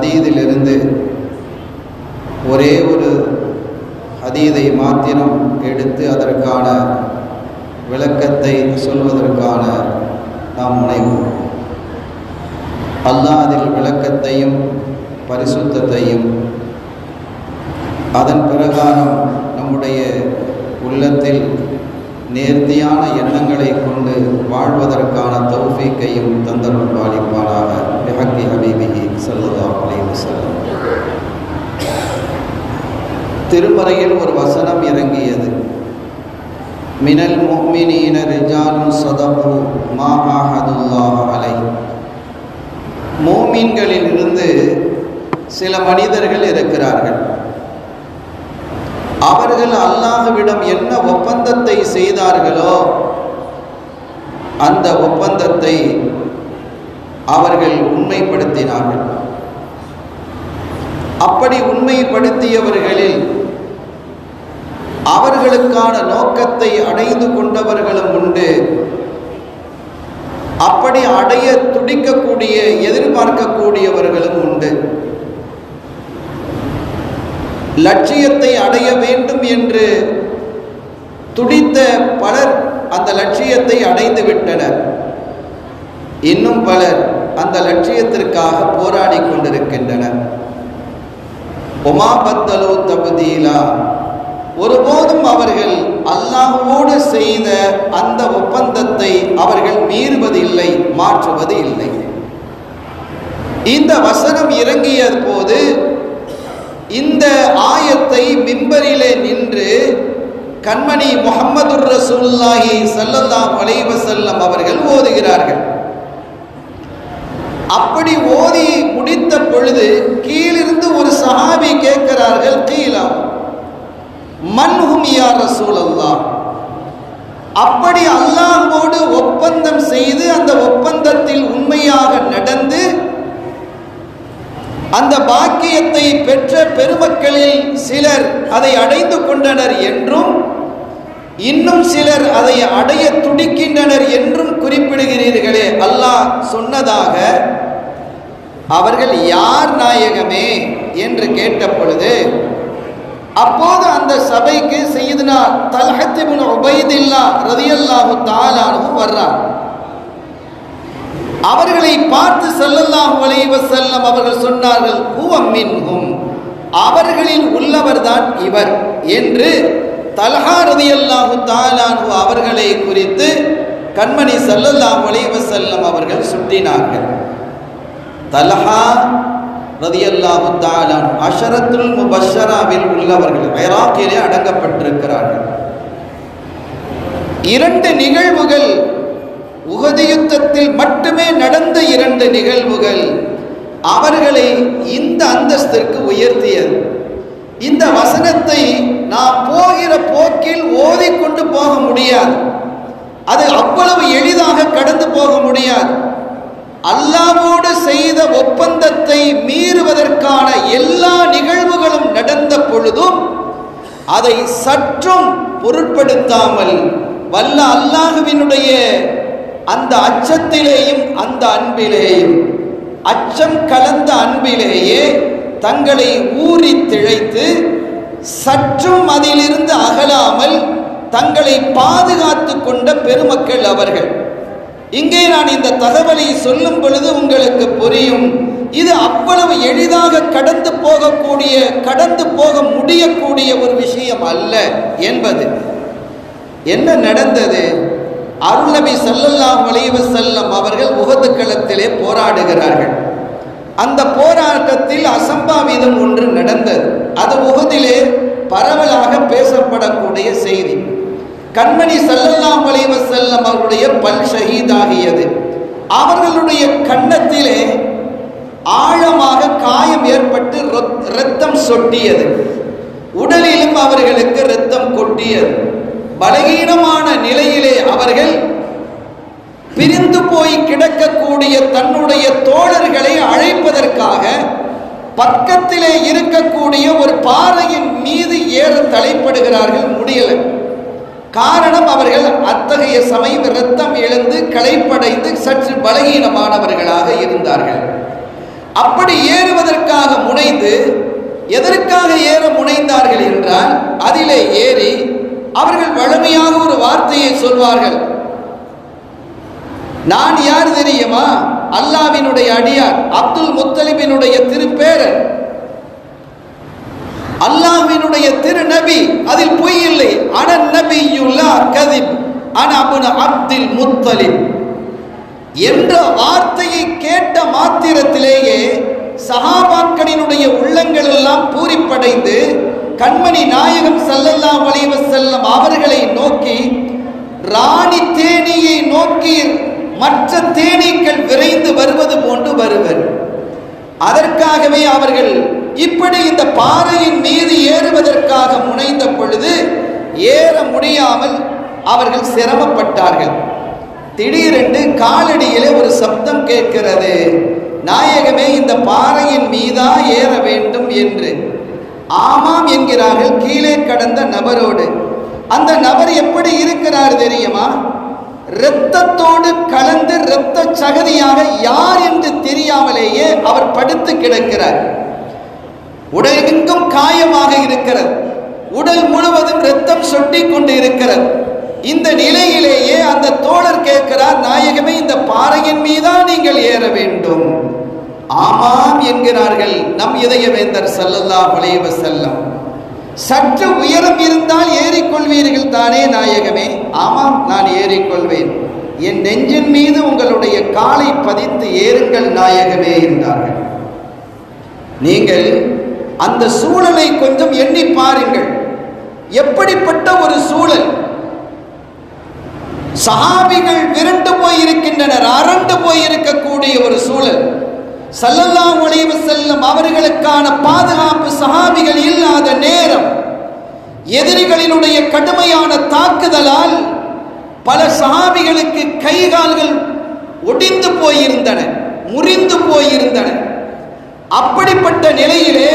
ஹதீதிலிருந்து ஒரே ஒரு ஹதீதை மாத்திரம் எடுத்து அதற்கான விளக்கத்தை சொல்வதற்கான நாம் முனைவோம். அல்லாஹ் அதில் விளக்கத்தையும் பரிசுத்தத்தையும் அதன் பிரகாரம் நம்முடைய உள்ளத்தில் நேர்த்தியான எண்ணங்களை கொண்டு வாழ்வதற்கான தௌஃபீக்கையும் தந்தருள் பாலிப்பானாக. பிஹக்கி ஹபீபிஹி ஸல்லல்லாஹு அலைஹி வஸல்லம். திருமறையில் ஒரு வசனம் இறங்கியது. மினல் முஃமினீன ரிஜாலுன் ஸதகு மா ஆஹதுல்லாஹ் அலைஹி. மூமின்களிலிருந்து சில மனிதர்கள் இருக்கிறார்கள். அவர்கள் அல்லாஹ்விடம் என்ன ஒப்பந்தத்தை செய்தார்களோ அந்த ஒப்பந்தத்தை அவர்கள் உண்மைப்படுத்தினார்கள். அப்படி உண்மைப்படுத்தியவர்களில் அவர்களுக்கான நோக்கத்தை அடைந்து கொண்டவர்களும் உண்டு. அப்படி அடைய துடிக்கக்கூடிய எதிர்பார்க்கக்கூடியவர்களும் உண்டு. லட்சியத்தை அடைய வேண்டும் என்று துடித்த பலர் அந்த லட்சியத்தை அடைந்து விட்டனர். இன்னும் பலர் அந்த லட்சியத்திற்காக போராடி கொண்டிருக்கின்றனர். ஒமா பத்தலு தபதீலா. ஒருபோதும் அவர்கள் அல்லாஹ்வோடு செய்த அந்த ஒப்பந்தத்தை அவர்கள் மீறுவதில்லை, மாற்றுவது இல்லை. இந்த வசனம் இறங்கிய போது இந்த ஆயத்தை மிம்பரிலே நின்று கண்மணி முஹம்மதுர் ரசூலுல்லாஹி ஸல்லல்லாஹு அலைஹி வஸல்லம் அவர்கள் ஓதுகிறார்கள். அப்படி ஓதி முடித்த பொழுது கீழிருந்து ஒரு சஹாபி கேட்கிறார்கள், கீலா மன்ஹும் யா ரசூலல்லாஹ். அப்படி அல்லாஹ்வோடு ஒப்பந்தம் செய்து அந்த ஒப்பந்தத்தில் உண்மையாக நடந்து அந்த பாக்கியத்தை பெற்ற பெருமக்களில் சிலர் அதை அடைந்து கொண்டனர் என்றும் இன்னும் சிலர் அதை அடைய துடிக்கின்றனர் என்றும் குறிப்பிடுகிறீர்களே, அல்லாஹ் சொன்னதாக அவர்கள் யார் நாயகமே என்று கேட்ட பொழுது அப்போது அந்த சபைக்கு சய்யிதுனா தல்ஹத் இப்னு உபைதில்லாஹ் ரலியல்லாஹு தஆலா அன்ஹு வர்றார். அவர்களை பார்த்து ஸல்லல்லாஹு அலைஹி வஸல்லம் அவர்கள் சொன்னார்கள், ஹுவ மின்ஹும், அவர்களில் உள்ளவர்தான் இவர் என்று தல்ஹா ரலியல்லாஹு தஆலா அன்ஹு அவர்களை குறித்து கண்மணி ஸல்லல்லாஹு அலைஹி வஸல்லம் அவர்கள் சுட்டினார்கள். தல்ஹா ரலியல்லாஹு தஆலா அஷரத்துல் முபஷ்ஷராவில் உள்ளவர்கள், இராக்கிலே அடங்கப்பட்டிருக்கிறார்கள். இரண்டு நிகழ்வுகள் உஹது யுத்தத்தில் மட்டுமே நடந்த இரண்டு நிகழ்வுகள் அவர்களை இந்த அந்தஸ்திற்கு உயர்த்தியது. இந்த வசனத்தை நாம் போகிற போக்கில் ஓதிக்கொண்டு போக முடியாது. அது அவ்வளவு எளிதாக கடந்து போக முடியாது. அல்லாஹ்வோடு செய்த ஒப்பந்தத்தை மீறுவதற்கான எல்லா நிகழ்வுகளும் நடந்த பொழுதும் அதை சற்றும் பொருட்படுத்தாமல் வல்ல அல்லாஹ்வினுடைய அந்த அச்சத்திலேயும் அந்த அன்பிலேயும், அச்சம் கலந்த அன்பிலேயே தங்களை ஊறி திளைத்து சற்றும் அதிலிருந்து அகலாமல் தங்களை பாதுகாத்து கொண்ட பெருமக்கள் அவர்கள். இங்கே நான் இந்த தகவலை சொல்லும் பொழுது உங்களுக்கு புரியும், இது அவ்வளவு எளிதாக கடந்து போக முடியக்கூடிய ஒரு விஷயம் அல்ல என்பது. என்ன நடந்தது? அருள்நபி ஸல்லல்லாஹு அலைஹி வஸல்லம் அவர்கள் உஹது களத்திலே போராடுகிறார்கள். அந்த போராட்டத்தில் அசம்பாவிதம் ஒன்று நடந்தது. அது உஹதிலே பரவலாக பேசப்படக்கூடிய செய்தி. கண்மணி ஸல்லல்லாஹு அலைஹி வஸல்லம் அவருடைய பல் ஷஹீதாகியது. அவர்களுடைய கன்னத்திலே ஆழமாக காயம் ஏற்பட்டு இரத்தம் சொட்டியது. உடலிலும் அவர்களுக்கு இரத்தம் கொட்டியது. பலகீனமான நிலையிலே அவர்கள் பிரிந்து போய் கிடக்கக்கூடிய தன்னுடைய தோழர்களை அழைப்பதற்காக பக்கத்திலே இருக்கக்கூடிய ஒரு பாறையின் மீது ஏற தலைப்படுகிறார்கள். முடியல. காரணம், அவர்கள் அத்தகைய சமயம் இரத்தம் இழந்து களைப்படைந்து சற்று பலகீனமானவர்களாக இருந்தார்கள். அப்படி ஏறுவதற்காக முனைந்து, எதற்காக ஏற முனைந்தார்கள் என்றால், அதிலே ஏறி அவர்கள் வலிமையாக ஒரு வார்த்தையை சொல்வார்கள். நான் யார் தெரியுமா? அல்லாஹ்வினுடைய அடியார், அப்துல் முத்தலிபினுடைய திருப்பேரர், அல்லாஹ்வினுடைய திரு நபி, அதில் பொய் இல்லை. அனன் நபியுல்லா கதிப் அன அப்னு அப்துல் முத்தலிப் என்ற வார்த்தையை கேட்ட மாத்திரத்திலேயே சஹாபாக்களினுடைய உள்ளங்கள் எல்லாம் பூரிப்படைந்து கண்மணி நாயகம் ஸல்லல்லாஹு அலைஹி வஸல்லம் அவர்களை நோக்கி, ராணி தேனியை நோக்கி மற்ற தேனீக்கள் விரைந்து வருவது போன்று வருவர். அதற்காகவே அவர்கள் இப்படி இந்த பாறையின் மீது ஏறுவதற்காக முனைந்த பொழுது ஏற முடியாமல் அவர்கள் சிரமப்பட்டார்கள். திடீரென்று காலடியிலே ஒரு சப்தம் கேட்கிறது, நாயகமே இந்த பாறையின் மீதா ஏற வேண்டும் என்று. ஆமாம் என்கிறார்கள் கீழே கடந்த நபரோடு. அந்த நபர் எப்படி இருக்கிறார் தெரியுமா? இரத்தத்தோடு கலந்து இரத்த சகதியாக யார் என்று தெரியாமலேயே அவர் படுத்து கிடக்கிறார். உடலெங்கும் காயமாக இருக்கிறது, உடல் முழுவதும் இரத்தம் சொட்டி கொண்டு இருக்கிறது. இந்த நிலையிலேயே அந்த தோழர் கேட்கிறார், நாயகமே இந்த பாறையின் மீதா நீங்கள் ஏற வேண்டும். ஆமாம் என்கிறார்கள் நம் இதயவேந்தர் ஸல்லல்லாஹு அலைஹி வஸல்லம். சற்று உயரம் இருந்தால் ஏறிக்கொள்வீர்கள் தானே நாயகமே? ஆமாம், நான் ஏறிக்கொள்வேன். என் நெஞ்சின் மீது உங்களுடைய காலை பதித்து ஏறுங்கள் நாயகமே என்றார்கள். நீங்கள் அந்த சூழலை கொஞ்சம் எண்ணி பாருங்கள். எப்படிப்பட்ட ஒரு சூழல்! சஹாபிகள் விரண்டு போயிருக்கின்றனர், அரண்டு போயிருக்கக்கூடிய ஒரு சூழல். ஸல்லல்லாஹு அலைஹி வஸல்லம் அவர்களுக்கான பாதுகாப்பு சஹாபிகள் இல்லாத நேரம், எதிரிகளினுடைய கடுமையான தாக்குதலால் பல சஹாபிகளுக்கு கை கால்கள் ஒடிந்து போயிருந்தன, முறிந்து போயிருந்தன. அப்படிப்பட்ட நிலையிலே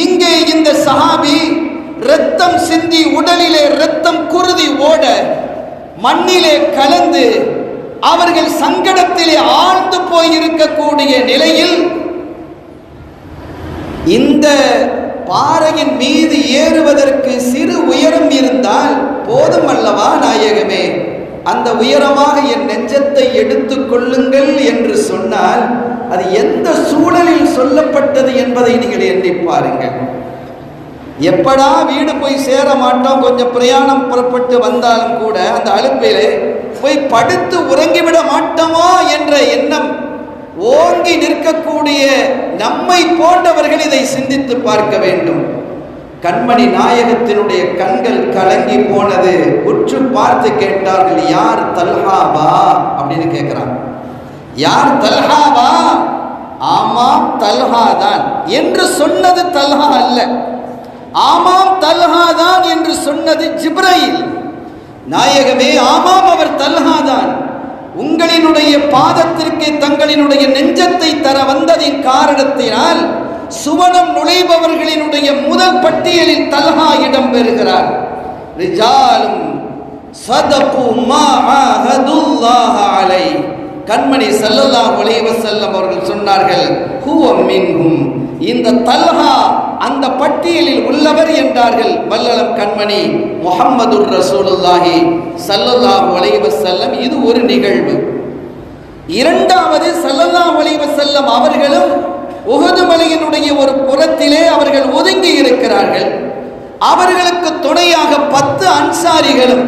இங்கே இந்த சஹாபி இரத்தம் சிந்தி, உடலிலே இரத்தம் குருதி ஓட, மண்ணிலே கலந்து அவர்கள் சங்கடத்திலே ஆழ்ந்து போயிருக்கக்கூடிய நிலையில் இந்த பாறையின் மீது ஏறுவதற்கு சிறு உயரம் இருந்தால் போதும் அல்லவா நாயகமே? அந்த உயரமாக என் நெஞ்சத்தை எடுத்துக் கொள்ளுங்கள் என்று சொன்னால் அது எந்த சூழலில் சொல்லப்பட்டது என்பதை நீங்கள் எண்ணி பாருங்கள். எப்படா வீடு போய் சேர மாட்டோம், கொஞ்சம் பிரயாணம் புறப்பட்டு வந்தாலும் கூட அந்த அலுப்பிலே போய் படுத்து உறங்கிவிட மாட்டோமோ என்ற எண்ணம் ஓங்கி நிற்கக்கூடிய நம்மை போன்றவர்கள் இதை சிந்தித்து பார்க்க வேண்டும். கண்மணி நாயகத்தினுடைய கண்கள் கலங்கி போனது. உற்று பார்த்து கேட்டார்கள், யார் தல்ஹாவா அப்படின்னு கேட்கிறாங்க. யார் தல்ஹாவா? ஆமாம் தல்ஹா தான் என்று சொன்னது தல்ஹா அல்ல, ஆமாம் தல்ஹா தான் என்று சொன்னது ஜிப்ரீல். நாயகமே, ஆமாம் அவர் தல்ஹா தான். உங்களினுடைய பாதத்திற்கு தங்களினுடைய நெஞ்சத்தை தர வந்ததின் காரணத்தினால் சுவனம் நுழைபவர்களினுடைய முதல் பட்டியலில் தல்ஹா இடம் பெறுகிறார். ரிஜாலும் ஸதகு மா ஆஹதுல்லாஹ அலை. கண்மணி ஸல்லல்லாஹு அலைஹி வஸல்லம் அவர்கள் சொன்னார்கள், ஹுவ மின்ஹும், இந்த தல்ஹா அந்த பட்டியலில் உள்ளவர் என்றார்கள் வல்லலம் கண்மணி முஹம்மதுர் ரசூலுல்லாஹி ஸல்லல்லாஹு அலைஹி வஸல்லம். இது ஒரு நிகழ்வு. இரண்டாவது, ஸல்லல்லாஹு அலைஹி வஸல்லம் அவர்களும் உஹது மலையினுடைய ஒரு புறத்திலே அவர்கள் ஒதுங்கி இருக்கிறார்கள். அவர்களுக்கு துணையாக 10 அன்சாரிகளும்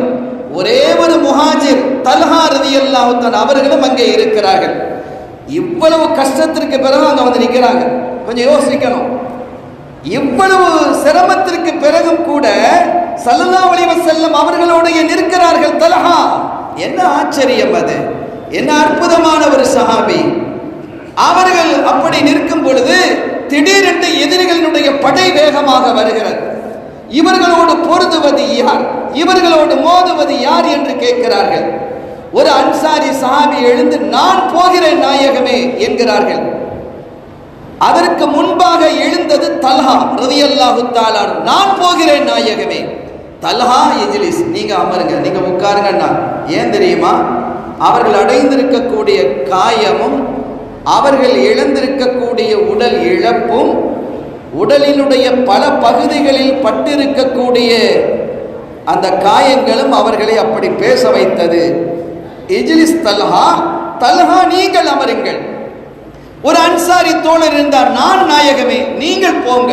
ஒரே ஒரு முஹாஜிர் தல்ஹா ரலியல்லாஹு தஆலா அவர்களும் அங்கே இருக்கிறார்கள். இவ்வளவு கஷ்டத்திற்கு பிறகு அங்க வந்து நிற்கிறாங்க. கொஞ்சம் யோசிக்கணும். இவ்வளவு சிரமத்திற்கு பிறகும் கூட ஸல்லல்லாஹு அலைஹி வஸல்லம் அவர்களோடு நிற்கிறார்கள் தல்ஹா. என்ன ஆச்சரியம் அது! என்ன அற்புதமான ஒரு சஹாபி! அவர்கள் அப்படி நிற்கும் பொழுது திடீரென்று எதிரிகளுடைய படை வேகமாக வருகிறது. இவர்களோடு பொருதுவது யார், இவர்களோடு மோதுவது யார் என்று கேட்கிறார்கள். ஒரு அன்சாரி சஹாபி எழுந்து, நான் போகிறேன் நாயகமே என்கிறார்கள். அதற்கு முன்பாக எழுந்தது தல்ஹா ரலியல்லாஹு தஆலா, நான் போகிறேன் நாயகமே. தல்ஹா, இஜ்லிஸ், நீங்க அமருங்க, நீங்க உட்காருங்கண்ணா. ஏன் தெரியுமா? அவர்கள் அடைந்திருக்கக்கூடிய காயமும் அவர்கள் இழந்திருக்கக்கூடிய உடல் இழப்பும் உடலினுடைய பல பகுதிகளில் பட்டிருக்கக்கூடிய அந்த காயங்களும் அவர்களை அப்படி பேச வைத்தது. இஜ்லிஸ் தல்ஹா, தல்ஹா நீங்கள் அமருங்கள். ஒரு அன்சாரி தோழர் இருந்தார், நான் நாயகமே நீங்கள் போங்க.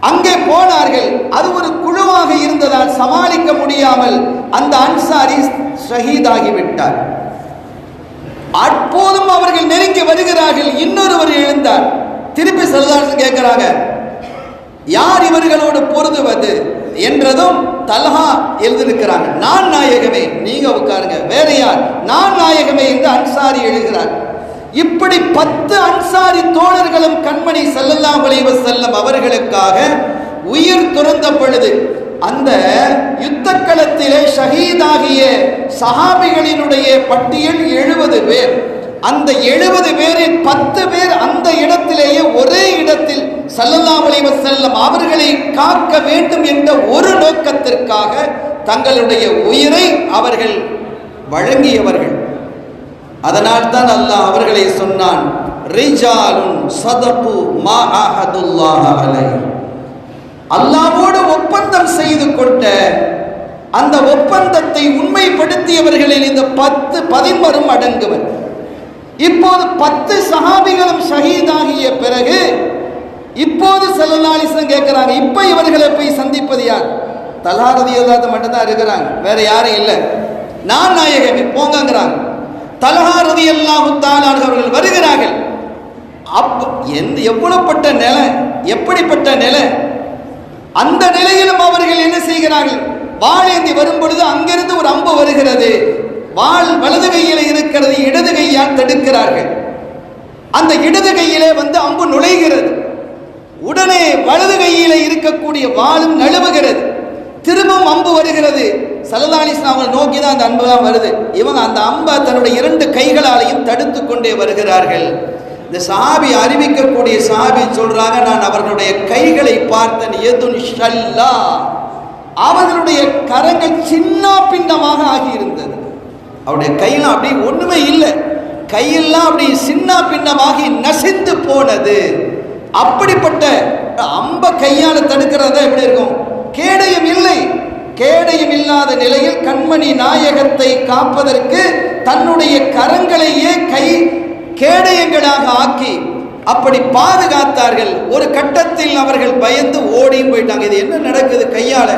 அங்கே போனார்கள். அது ஒரு குழுவாக இருந்ததால் சமாளிக்க முடியாமல் அந்த அன்சாரி ஷஹீதாகிவிட்டார். அப்போதும் அவர்கள் நெருங்கி வருகிறார்கள். இன்னொருவர் எழுந்தார். திருப்பி ஸல்லல்லாஹு கேட்கிறாங்க, யார் இவர்களோடு பொருதுவது என்றதும் தல்ஹா எழுதிருக்கிறாங்க, நான் நாயகமே நீங்க உட்காருங்க. வேற யார்? நான் நாயகமே என்று அன்சாரி எழுகிறார். இப்படி 10 அன்சாரி தோழர்களும் கண்மணி ஸல்லல்லாஹு அலைஹி வஸல்லம் அவர்களுக்காக உயிர் துறந்த பொழுது அந்த யுத்த களத்திலே ஷஹீதாகிய சஹாபிகளினுடைய பட்டியல் 70 பேர். அந்த 70 பேரில் 10 பேர் அந்த இடத்திலேயே ஒரே இடத்தில் ஸல்லல்லாஹு அலைஹி வஸல்லம் அவர்களை காக்க வேண்டும் என்ற ஒரு நோக்கத்திற்காக தங்களுடைய உயிரை அவர்கள் வழங்கியவர்கள். அதனால் தான் அல்லாஹ் அவர்களை சொன்னான், ரிஜாலுன் ஸதகு மா அஹதுல்லாஹ அலைஹி. அல்லாஹ்வோடு ஒப்பந்தம் செய்து கொண்ட அந்த ஒப்பந்தத்தை உண்மைப்படுத்தியவர்களில் இந்த 10 அடங்குவர். இப்போது 10 சஹாபிகளும் ஷஹீதாகிய பிறகு இப்போது ஸல்லல்லாஹு அலைஹி வஸல்லம் கேட்கிறாங்க, இப்ப இவர்களை போய் சந்திப்பது யார்? தல்ஹா ரலியல்லாஹு மட்டும்தான் இருக்கிறாங்க, வேற யாரும் இல்லை. நான் நாயகமே போங்கிறாங்க. தல்ஹா ரலியல்லாஹு தஆலா அவர்கள் வருகிறார்கள். எவ்வளவுப்பட்ட நிலை, எப்படிப்பட்ட நிலை! அந்த நிலையிலும் அவர்கள் என்ன செய்கிறார்கள்? வாளேந்தி வரும் பொழுது அங்கிருந்து ஒரு அம்பு வருகிறது. வாள் வலது கையில இருக்கிறது, இடது கையால் தடுக்கிறார்கள். அந்த இடது கையிலே அம்பு நுழைகிறது. உடனே வலது கையில இருக்கக்கூடிய வாளும் நழுவுகிறது. திரும்பவும் அம்பு வருகிறது. ஸல்லல்லாஹு அலைஹி வஸல்லம் அவர்கள் நோக்கி தான் அந்த அம்பு தான் வருது. இவங்க அந்த அம்பை தன்னுடைய 2 கைகளாலையும் தடுத்து கொண்டே வருகிறார்கள். இந்த சஹாபி அறிவிக்கக்கூடிய சஹாபி சொல்றாங்க, நான் அவர்களுடைய கைகளை பார்த்தேன். யதுன் ஷல்லா, அவர்களுடைய கரங்கள் சின்ன பின்னமாக ஆகியிருந்தது. அவருடைய கையெல்லாம் அப்படி ஒண்ணுமே இல்லை, கையெல்லாம் அப்படி சின்ன பின்னமாகி நசிந்து போனது. அப்படிப்பட்ட அம்ப கையால தடுக்கிறதா எப்படி இருக்கும்? கேடயம் இல்லை. கேடயம் இல்லாத நிலையில் கண்மணி நாயகத்தை காப்பதற்கு தன்னுடைய கரங்களையே கை கேடயங்களாக ஆக்கி அப்படி பாதுகாத்தார்கள். ஒரு கட்டத்தில் அவர்கள் பயந்து ஓடியும் போயிட்டாங்க. இது என்ன நடக்குது? கையால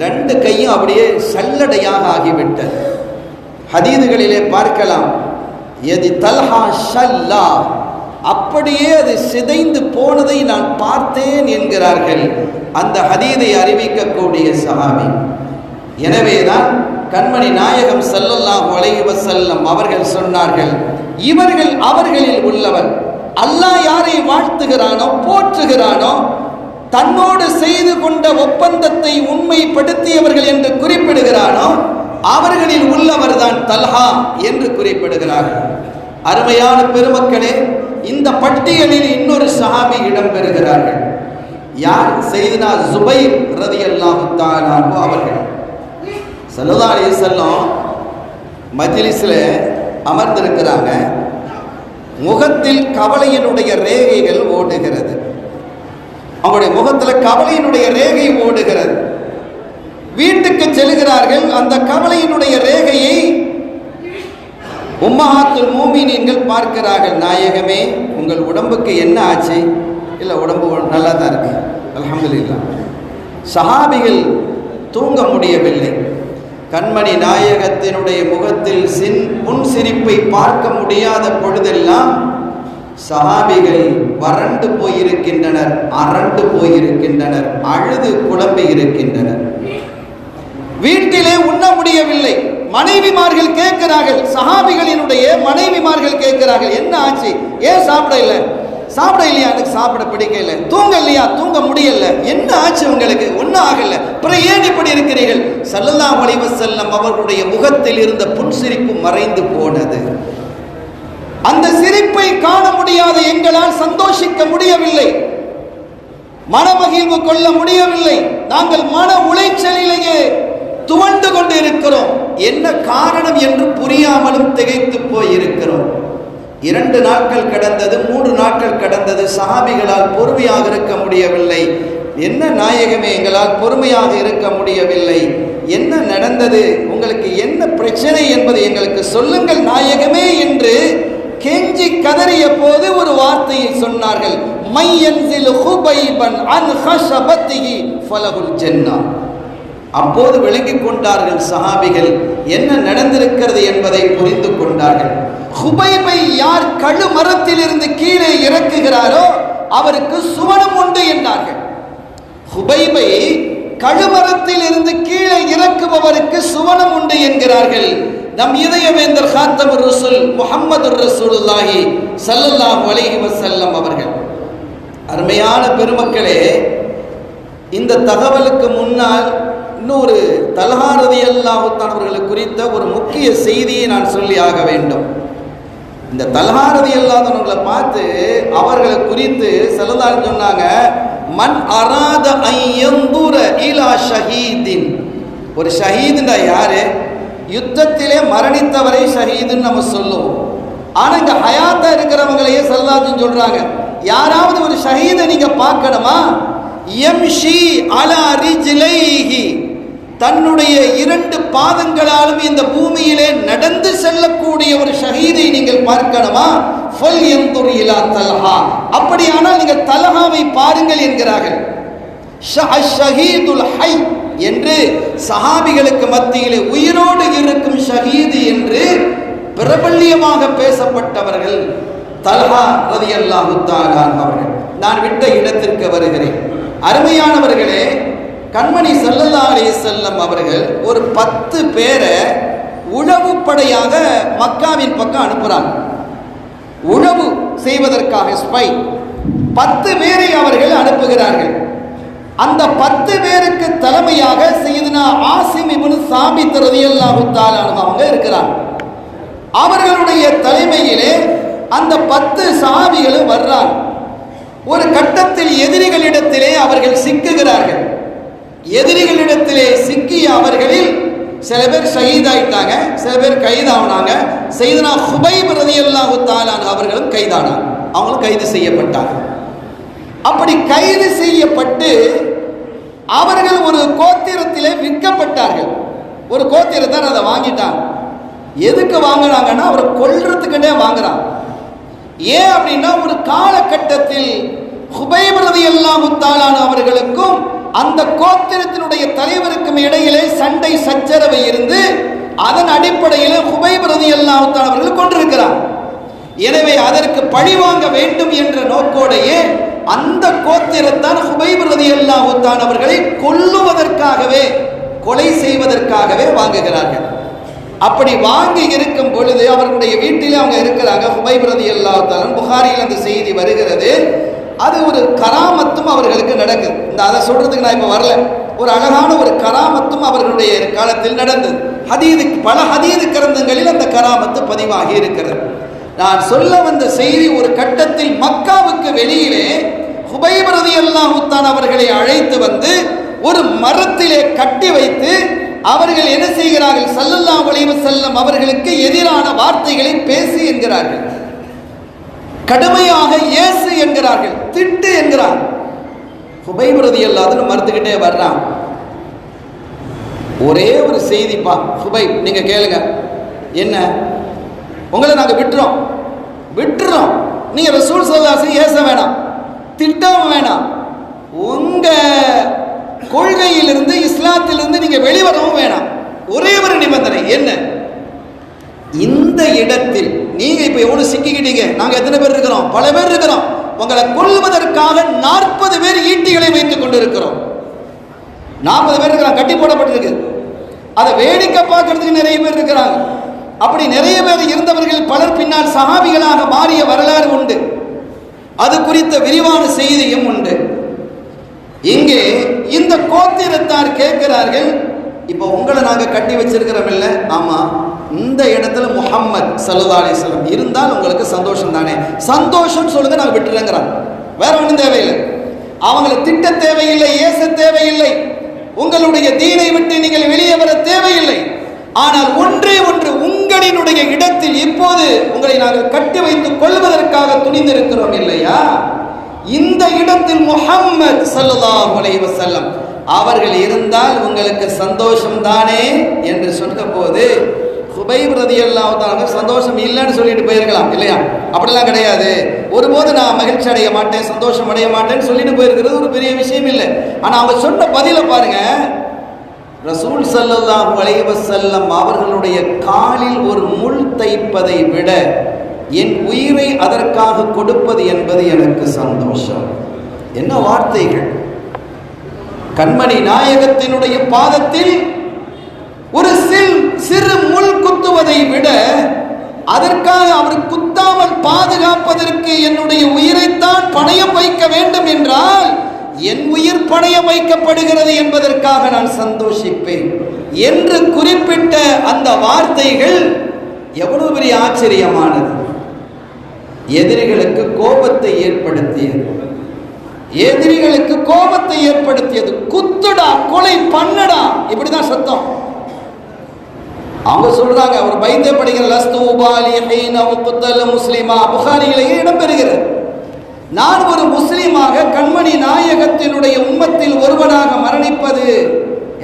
2 கையும் அப்படியே சல்லடையாக ஆகிவிட்டது. ஹதீதுகளிலே பார்க்கலாம், எதி தல்ஹா ஷல்லா, அப்படியே அது சிதைந்து போனதை நான் பார்த்தேன் என்கிறார்கள் அந்த ஹதீதை அறிவிக்கக்கூடிய சஹாபி. எனவேதான் கண்மணி நாயகம் ஸல்லல்லாஹு அலைஹி வஸல்லம் அவர்கள் சொன்னார்கள், இவர்கள் அவர்களில் உள்ளவர். அல்லாஹ் யாரை வாழ்த்துகிறானோ போற்றுகிறானோ, தன்னோடு செய்து கொண்ட ஒப்பந்தத்தை உண்மைப்படுத்தியவர்கள் என்று குறிப்பிடுகிறானோ, அவர்களில் உள்ளவர் தான் தல்ஹா என்று குறிப்பிடுகிறார்கள். அருமையான பெருமக்களே, இந்த பட்டியலில் இன்னொரு சஹாபி இடம்பெறுகிறார்கள். யார்? சையதுனா ஜுபைர் ரலியல்லாஹு தஆலா அன்ஹு அவர்கள். ஸல்லல்லாஹு அலைஹி வஸல்லம் மஜ்லிஸ்ல அமர்ந்திருக்கிறாங்க. முகத்தில் கவலையினுடைய ரேகைகள் ஓடுகிறது. அவருடைய முகத்தில் கவலையினுடைய ரேகை ஓடுகிறது. வீட்டுக்கு செல்கிறார்கள். அந்த கவலையினுடைய ரேகையை உம்மஹாத்துல் மூமினீன்கள் பார்க்கிறார்கள். நாயகமே, உங்கள் உடம்புக்கு என்ன ஆச்சு? இல்லை, உடம்பு நல்லா தான் இருக்கு, அல்ஹம்துலில்லாஹ். சஹாபிகள் தூங்க முடியவில்லை. கண்மணி நாயகத்தினுடைய முகத்தில் புன்சிரிப்பை பார்க்க முடியாத பொழுதெல்லாம் சஹாபிகள் வறண்டு போயிருக்கின்றனர், அரண்டு போயிருக்கின்றனர், அழுது குழம்பி இருக்கின்றனர். வீட்டிலே உண்ண முடியவில்லை. மனைவிமார்கள் கேட்கிறார்கள், சஹாபிகளினுடைய மனைவிமார்கள் கேட்கிறார்கள், என்ன ஆச்சு? ஏன் சாப்பிட இல்லை? சாப்பிட இல்லையா? எனக்கு சாப்பிட பிடிக்கல. தூங்க இல்லையா? தூங்க முடியல. என்ன ஆச்சு உங்களுக்கு? ஒன்றும் ஆகல. அப்புறம் ஏன் இப்படி இருக்கிறீர்கள்? ஸல்லல்லாஹு அலைஹி வஸல்லம் அவர்களுடைய முகத்தில் இருந்த புன்சிரிப்பு மறைந்து போனது. அந்த சிரிப்பை காண முடியாத எங்களால் சந்தோஷிக்க முடியவில்லை, மனமகிழ்வு கொள்ள முடியவில்லை. நாங்கள் மன உளைச்சலிலேயே துவண்டு கொண்டு இருக்கிறோம். என்ன காரணம் என்று புரியாமலும் திகைத்து போயிருக்கிறோம். 2 நாட்கள் கடந்தது, 3 நாட்கள் கடந்தது. சஹாபிகளால் பொறுமையாக இருக்க முடியவில்லை. என்ன நாயகமே, எங்களால் பொறுமையாக இருக்க முடியவில்லை, என்ன நடந்தது, உங்களுக்கு என்ன பிரச்சனை என்பதை எங்களுக்கு சொல்லுங்கள் நாயகமே என்று கெஞ்சி கதறிய போது ஒரு வார்த்தையை சொன்னார்கள். மையன்சில் ஹுபைபன் அன் ஹஷபத்திஹி ஃபலஹுல் ஜன்னா. அப்போது விளங்கிக் கொண்டார்கள் சஹாபிகள், என்ன நடந்திருக்கிறது என்பதை புரிந்து கொண்டார்கள். ஹுபைபை யார் கழு மரத்திலிருந்து கீழே இறக்குகிறாரோ அவருக்கு சுவனம் உண்டு என்றார்கள். ஹுபைபை கழுமரத்தில் இருந்து கீழே இறக்குபவருக்கு சுவனம் உண்டு என்கிறார்கள். நம் இதயவேந்தர் காத்தமுர் ரசூல் முஹம்மது ரசூலுல்லாஹி ஸல்லல்லாஹு அலைஹி வஸல்லம் அவர்கள். அருமையான பெருமக்களே, இந்த தகவலுக்கு முன்னால் இன்னொரு தல்ஹா ரலியல்லாஹு தஆலா அவர்களை குறித்த ஒரு முக்கிய செய்தியை நான் சொல்லி ஆக வேண்டும். இந்த தல்ஹா ரலியல்லாஹு அவர்களை பார்த்து அவர்களை குறித்து ஸல்லல்லாஹு அலைஹி சொன்னாங்க, மன் அராத ஐயந்துர இலா ஷஹீதின். ஒரு ஷஹீதுன்னா யாரு? யுத்தத்திலே மரணித்தவரை ஷஹீதுன்னு நம்ம சொல்லுவோம். ஆனா இங்க ஹயாத்தா இருக்கிறவங்களையே ஸல்லல்லாஹு சொல்றாங்க, யாராவது ஒரு ஷஹீதை நீங்க பார்க்கணுமா, யம்ஷி அலா ரிஜ்லைஹி, தன்னுடைய 2 பாதங்களாலும் இந்த பூமியிலே நடந்து செல்லக்கூடிய ஒரு ஷஹீதை நீங்கள் பார்க்கணுமா, ஃபல் யன்துர் இலா தல்ஹா, அப்படியானால் நீங்கள் தல்ஹாவை பாருங்கள் என்கிறார்கள். ஷஹீதுல் ஹை என்று சஹாபிகளுக்கு மத்தியிலே உயிரோடு இருக்கும் ஷஹீது என்று பிரபல்யமாக பேசப்பட்டவர்கள் தல்ஹா ரலியல்லாஹு தஆலா அவர்கள். நான் விட்ட இடத்திற்கு வருகிறேன். அருமையானவர்களே, கண்மணி ஸல்லல்லாஹு அலைஹி வஸல்லம் அவர்கள் ஒரு 10 பேரை உளவு படையாக மக்காவின் பக்கம் அனுப்புறாங்க. உளவு செய்வதற்காக ஸ்பை 10 பேரை அவர்கள் அனுப்புகிறார்கள். அந்த 10 பேருக்கு தலைமையாக சையதுனா ஆசிம் இப்னு சாபித் ரலியல்லாஹு தஆலா அவங்க இருக்கிறாங்க. அவர்களுடைய தலைமையிலே அந்த 10 சஹாபிகளும் வர்றாங்க. ஒரு கட்டத்தில் எதிரிகளிடத்திலே அவர்கள் சிக்குகிறார்கள். எதிரிகளிடத்திலே சிக்கிய அவர்களில் சில பேர் ஷஹீதாயிட்டாங்க, சில பேர் கைதானாங்க. சையதுனா ஹுபைப் ரலியல்லாஹு தஆலா அவர்களும் கைதானாங்க, அவங்களும் கைது செய்யப்பட்டாங்க. அப்படி கைது செய்யப்பட்டு அவர்கள் ஒரு கோத்திரத்திலே விற்கப்பட்டார்கள். ஒரு கோத்திரத்தார் அதை வாங்கிட்டாங்க. எதுக்கு வாங்கினாங்கன்னா அவரை கொல்றதுக்குன்னே வாங்குறாங்க. ஏன் அப்படின்னா ஒரு காலகட்டத்தில் ஹுபைப் ரலியல்லாஹு தஆலா அவர்களுக்கும் அந்த கோத்திரத்தினுடைய தலைவருக்கும் இடையிலே சண்டை சச்சரவு இருந்து அதன் அடிப்படையில் ஹுபைப் ரலியல்லாஹு தஆலா அவர்கள் கொண்டிருக்கிறார். எனவே அதற்கு பழி வாங்க வேண்டும் என்ற நோக்கோடையே அந்த கோத்திரத்தான் ஹுபைப் ரலியல்லாஹு தஆலா அவர்களை கொல்லுவதற்காகவே, கொலை செய்வதற்காகவே வாங்குகிறார்கள். அப்படி வாங்கி இருக்கும் பொழுது அவர்களுடைய வீட்டிலே அவங்க இருக்கிறாங்க. ஹுபைப் ரலியல்லாஹு தஆலா, புகாரியில் அந்த செய்தி வருகிறது. அது ஒரு கராமத்தும் அவர்களுக்கு நடக்குது. இந்த அதை சொல்றதுக்கு நான் இப்போ வரல. ஒரு அழகான ஒரு கராமத்தும் அவர்களுடைய காலத்தில் நடந்தது. பல ஹதீது கிரந்தங்களில் அந்த கராமத்து பதிவாகி இருக்கிறது. நான் சொல்ல வந்த செய்தி, ஒரு கட்டத்தில் மக்காவுக்கு வெளியிலே ஹுபைப் ரலியல்லாஹு தஆலா அவர்களை அழைத்து வந்து ஒரு மரத்திலே கட்டி வைத்து அவர்கள் என்ன செய்கிறார்கள், ஸல்லல்லாஹு அலைஹி வஸல்லம் அவர்களுக்கு எதிரான வார்த்தைகளை பேசி என்கிறார்கள், கடுமையாக ஏசு என்கிறார்கள், திட்டு என்கிறார். ஹுபைப் ரலியல்லாஹு அன்ஹு மறுத்துக்கிட்டே வர்றான். ஒரே ஒரு செய்திப்பா ஹுபைப், நீங்க கேளுங்க, என்ன உங்களை நாங்க விட்டுறோம், நீங்க ரசூல் ஸல்லல்லாஹு அலைஹி வஸல்லம் ஏச வேணாம், திட்டம் வேணாம், உங்க கொள்கையிலிருந்து இஸ்லாத்திலிருந்து நீங்க வெளிவரவும் வேணாம். ஒரே ஒரு நிபந்தனை என்ன, இந்த இடத்தில் நீங்க இப்ப எவ்வளவு சிக்கிக்கிட்டீங்க, நாங்க எத்தனை பேர் இருக்கிறோம், பல பேர் இருக்கிறோம், உங்களை கொல்வதற்காக 40 பேர் ஈட்டிகளை வைத்துக் கொண்டு இருக்கிறோம். 40 பேர் இருக்கிறாங்க, கட்டி போடப்பட்டிருக்கு. அதை வேடிக்கை பார்க்கறதுக்கு நிறைய பேர் இருக்கிறாங்க. அப்படி நிறைய பேர் இருந்தவர்கள் பலர் பின்னால் சஹாபிகளாக மாறிய வரலாறு உண்டு. அது குறித்த விரிவான செய்தியும் உண்டு. இங்கே இந்த கோத்திரத்தார் கேட்கிறார்கள், இப்போ உங்களை நாங்க கட்டி வச்சிருக்கிறோம் இல்ல, ஆமா, இந்த இடத்துல முஹம்மது ஸல்லல்லாஹு அலைஹி வஸல்லம் இருந்தால் உங்களுக்கு சந்தோஷம் தானே, சந்தோஷம் சொல்லுங்க, நாங்க விட்டுறேங்கிறாங்க. வேற ஒன்றும் தேவையில்லை, அவங்களை திட்ட தேவையில்லை, ஏச தேவையில்லை, உங்களுடைய தீனை விட்டு நீங்கள் வெளியே வர தேவையில்லை. ஆனால் ஒன்றே ஒன்று, உங்களினுடைய இடத்தில் இப்போது உங்களை நாங்கள் கட்டி வைத்துக் கொள்வதற்காக துணிந்திருக்கிறோம் இல்லையா? இந்த இடத்தில் முஹம்மது ஸல்லல்லாஹு அலைஹி வஸல்லம் அவர்கள் இருந்தால் உங்களுக்கு சந்தோஷம் தானே என்று சொன்னபோது ஹுபைப் ரலியல்லாஹு தஆலா சந்தோஷம் இல்லைன்னு சொல்லிட்டு போயிருக்கலாம் இல்லையா? அப்படிலாம் கிடையாது. ஒருபோது நான் மகிழ்ச்சி அடைய மாட்டேன், சந்தோஷம் அடைய மாட்டேன்னு சொல்லிட்டு போயிருக்கிறது ஒரு பெரிய விஷயம் இல்லை. ஆனா அவங்க சொன்ன பதில பாருங்க. ரசூல் ஸல்லல்லாஹு அலைஹி வஸல்லம் அவர்களுடைய காலில் ஒரு முள் தைப்பதை விட என் உயிரை அதற்காக கொடுப்பது என்பது எனக்கு சந்தோஷம். என்ன வார்த்தைகள்! கண்மணி நாயகத்தினுடைய பாதத்தில் ஒரு சிறு முள் குத்துவதை விட அதற்காக அவர் குத்தாமல் பாதுகாப்பதற்கு என்னுடைய உயிரைத்தான் பணயம் வைக்க வேண்டும் என்றால் என் உயிர் பணயம் வைக்கப்படுகிறது என்பதற்காக நான் சந்தோஷிப்பேன் என்று குறிப்பிட்ட அந்த வார்த்தைகள் எவ்வளவு பெரிய ஆச்சரியமானது! எதிரிகளுக்கு கோபத்தை ஏற்படுத்தியது. குத்துடா, கொலை பண்ணடா, இப்படிதான் சத்தம். அவங்க சொல்றாங்க, அவர் பயந்தே படிக்கிற முஸ்லிமா புகாரியிலேயே இடம்பெறுகிறது. நான் ஒரு முஸ்லிமாக கண்மணி நாயகத்தினுடைய உம்மத்தில் ஒருவனாக மரணிப்பது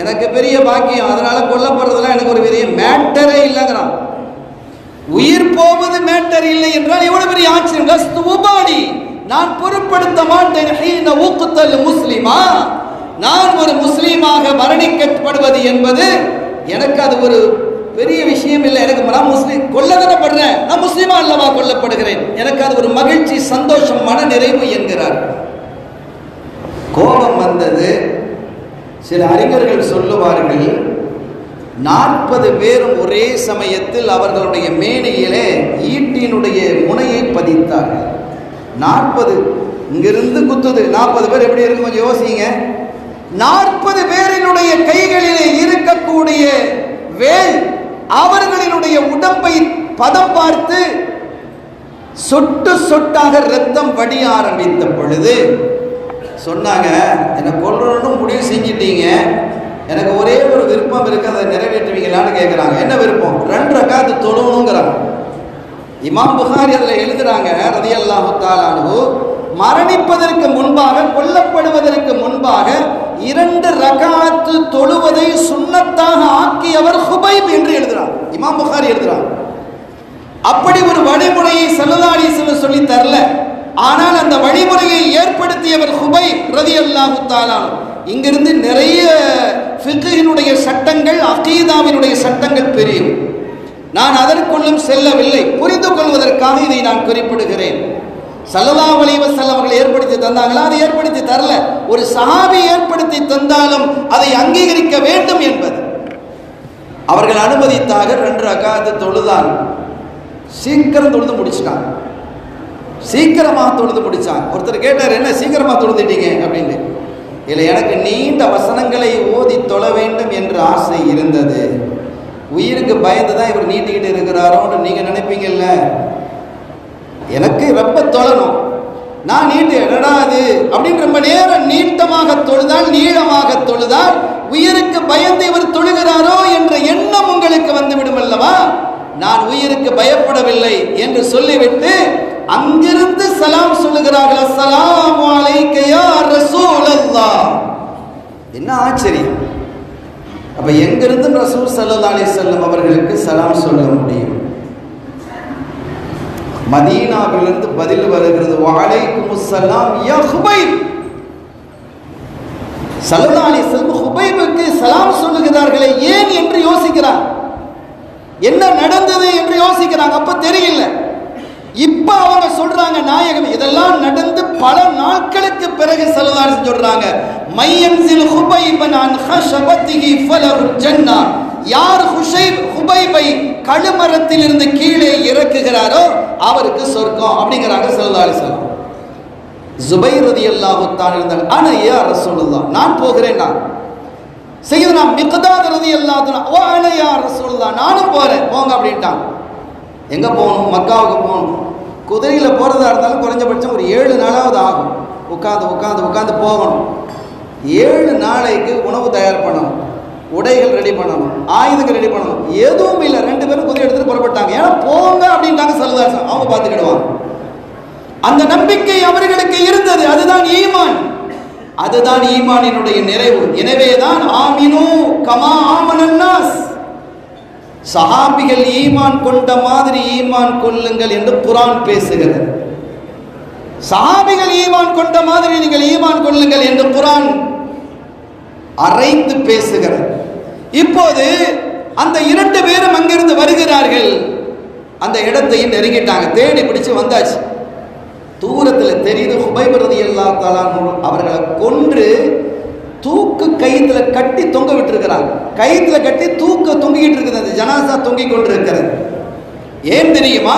எனக்கு பெரிய பாக்கியம். அதனால கொல்லப்படுறதுலாம் எனக்கு ஒரு பெரிய மேட்டரே இல்லைங்கிறான். உயிர் போவது மேட்டர் இல்லை என்றால் எவ்வளவு பெரிய ஆச்சரியம்! நான் பொருட்படுத்த மாட்டேன். முஸ்லிமா, நான் ஒரு முஸ்லீமாக மரணிக்கப்படுவது என்பது எனக்கு அது ஒரு பெரிய விஷயம் இல்லை. எனக்கு நான் முஸ்லீம் கொல்லப்படுறேன், நான் முஸ்லீமா அல்லவா கொல்லப்படுகிறேன், எனக்கு அது ஒரு மகிழ்ச்சி, சந்தோஷம், மன நிறைவு என்கிறார். கோபம் வந்தது. சில அறிஞர்கள் சொல்லுவார்கள், 40 பேரும் ஒரே சமயத்தில் அவர்களுடைய மேனையிலே ஈட்டினுடைய முனையை பதித்தார்கள். 40 இங்கிருந்து குத்துது. 40 பேர் எப்படி இருக்கும் கொஞ்சம் யோசிங்க. 40 பேரினுடைய கைகளிலே இருக்கக்கூடிய வேல் அவர்களினுடைய உடம்பை பதம் பார்த்து சொட்டு சொட்டாக ரத்தம் வடிய ஆரம்பித்த பொழுது சொன்னாங்க, என்னை கொல்லணும்னு முடிவு செஞ்சிட்டீங்க, எனக்கு ஒரே ஒரு விருப்பம் இருக்கு, அதை நிறைவேற்றுவீங்களான்னு கேட்குறாங்க. என்ன விருப்பம்? 2 ரக்காத்து தொழுவணுங்கிறாங்க. இமாம் புகாரி அதில் எழுதுறாங்க ரலியல்லாஹு தஆலா அன்ஹு, மரணிப்பதற்கு முன்பாக, கொல்லப்படுவதற்கு முன்பாக 2 ரகாத்து தொழுவதை சுன்னத்தாக ஆக்கியவர் ஹுபைப் என்று எழுதுறார். இமாம் புகாரி எழுதுறார். அப்படி ஒரு வழிமுறையை ஸல்லல்லாஹு அலைஹி வஸல்லம் சொல்லி தரல. ஆனால் அந்த வழிமுறையை ஏற்படுத்தியவர் ஹுபைப் ரலியல்லாஹு தஆலா. இங்கிருந்து நிறைய ஃபிக்ஹினுடைய சட்டங்கள், அகீதாவினுடைய சட்டங்கள் தெரியும். நான் அதற்குள்ளும் செல்லவில்லை, புரிந்து கொள்வதற்காக இதை நான் குறிப்பிடுகிறேன். ஸல்லல்லாஹு அலைஹி வஸல்லம் அவர்கள் ஏற்படுத்தி தந்தாங்களா? அதை ஏற்படுத்தி தரல. ஒரு சஹாபி ஏற்படுத்தி தந்தாலும் அதை அங்கீகரிக்க வேண்டும் என்பது. அவர்கள் அனுமதித்தாக 2 ரக்காத்து தொழுதான். சீக்கிரம் தொழுது முடிச்சிட்டாங்க. சீக்கிரமாக தொழுது முடிச்சாங்க. ஒருத்தர் கேட்டார், என்ன சீக்கிரமாக தொழுதுட்டீங்க அப்படின்னு. இல்லை, எனக்கு நீண்ட வசனங்களை ஓதி தொழ வேண்டும் என்ற ஆசை இருந்தது. உயிருக்கு பயந்து தான் இவர் நீட்டிக்கிட்டு இருக்கிறாரோன்னு நீங்கள் நினைப்பீங்கல்ல. எனக்கு ரொம்ப தொழணும், நான் நீட்டு என்னடா அது அப்படின்னு ரொம்ப நேரம் நீட்டமாக தொழுதால், நீளமாக தொழுதால் உயிருக்கு பயந்து இவர் தொழுகிறாரோ என்ற எண்ணம் உங்களுக்கு வந்துவிடும் அல்லவா. நான் உயிருக்கு பயப்படவில்லை என்று சொல்லிவிட்டு அங்கிருந்து சலாம் சொல்லுகிறார்கள், அஸ்ஸலாமு அலைக்க யா ரசூலல்லாஹ். என்ன ஆச்சரியம்! அப்ப எங்கிருந்து ரசூல் ஸல்லல்லாஹு அலைஹி வஸல்லம் அவர்களுக்கு சலாம் சொல்ல முடியும்? மதீனாவிலிருந்து பதில் வருகிறது, வஅலைக்குமுஸ் ஸலாம் யா ஹுபைப். ஸல்லல்லாஹு அலைஹி வஸல்லம் ஹுபைபுக்கு சலாம் சொல்லுகிறார்களே ஏன் என்று யோசிக்கிறார். என்ன நடந்தது என்று யோசிக்கிறாங்க. அப்ப தெரியல. இப்ப அவங்க சொல்றாங்க, நாயகம் இதெல்லாம் நடந்து பல நாட்களுக்கு பிறகு ஸல்லல்லாஹு அலைஹி வஸல்லம் சொல்றாங்க, மையன்சில் ஹுபைபன் அன் ஹஷபத்திஹி ஃபலஹு ஜன்னah. யார் ஹுபைபை கழுமரத்தில் இருந்து கீழே இறக்குகிறாரோ அவருக்கு சொர்க்கம் அப்படிங்கிறாங்க ஸல்லல்லாஹு அலைஹி வஸல்லம். ஜுபைர் ரலியல்லாஹு தஆலா இருந்தாங்க, அன யா ரசூலுல்லாஹ், நான் போகிறேன். நான் சையதுனா மிக்தாத் ரலியல்லாஹு தஆலா, வ அன யா ரசூலுல்லாஹ், நானும் போறேன், போங்க அப்படின்ட்டாங்க. எங்க போகணும்? மக்காவுக்கு போகணும். குதிரையில் போகிறதா இருந்தாலும் குறைஞ்சபட்சம் ஒரு 7 நாளாவது ஆகும். உட்காந்து போகணும். 7 நாளைக்கு உணவு தயார் பண்ணணும். உடைகள் ரெடி பண்ணணும், ஆயுதங்கள் ரெடி பண்ணணும், எதுவும் இல்லை. 2 பேரும் குதிரை எடுத்துட்டு புறப்பட்டாங்க. ஏன்னா போங்க அப்படின்ட்டாங்க சல்லல்லாஹு, அவங்க பார்த்துக்கிடுவாங்க. அந்த நம்பிக்கை அவர்களுக்கு இருந்தது. அதுதான் ஈமான், அதுதான் ஈமானினுடைய நிறைவு. எனவேதான் ஆமினு கமா ஆமனன் நாஸ், சஹாபிகள் ஈமான் கொண்ட மாதிரி ஈமான் கொள்ளுங்கள் என்று குர்ஆன் பேசுகிறது. சஹாபிகள் ஈமான் கொண்ட மாதிரி நீங்கள் ஈமான் கொள்ளுங்கள் என்று குர்ஆன் அரைந்து பேசுகிறது. இப்போது அந்த 2 பேரும் அங்கிருந்து வருகிறார்கள். அந்த இடத்தையும் நெருங்கிட்டாங்க, தேடி பிடிச்சு வந்தாச்சு. தூரத்தில் தெரியுது ஹுபைப் ரலியல்லாஹு தஆலா அவர்களை கொன்று தூக்கு கயித்துல கட்டி தொங்க விட்டுருக்கிறாங்க. கயித்துல கட்டி தொங்கிக்கிட்டு இருக்குது, அந்த ஜனாசா தொங்கிக் கொண்டிருக்கிறது. ஏன் தெரியுமா?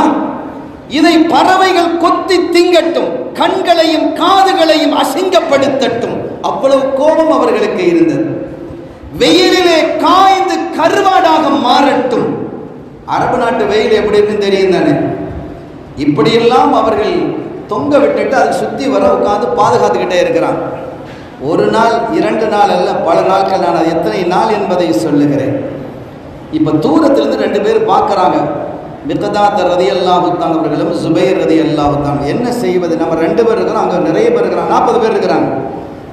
இதை பறவைகள் கொத்தி திங்கட்டும், கண்களையும் காதுகளையும் அசிங்கப்படுத்தட்டும், அவ்வளவு கோபம் அவர்களுக்கு இருந்தது. வெயிலிலே காய்ந்து கருவாடாக மாறட்டும். அரபு நாட்டு வெயில் எப்படி இருக்குன்னு தெரியும் தானே. இப்படியெல்லாம் அவர்கள் தொங்க விட்டுட்டு அதை சுற்றி வர உட்காந்து பாதுகாத்துக்கிட்டே இருக்கிறான். 1 நாள் 2 நாள் அல்ல, பல நாட்கள். நான் அது எத்தனை நாள் என்பதை சொல்லுகிறேன். இப்போ தூரத்திலிருந்து 2 பேர் பார்க்குறாங்க. மிக்தாத் ரலியல்லாஹு தஆலா அவர்களும் ஜுபைர் ரலியல்லாஹு தஆலா. என்ன செய்வது? நம்ம 2 பேர் இருக்கிறோம், அங்கே நிறைய பேர் இருக்கிறாங்க, 40 பேர் இருக்கிறாங்க.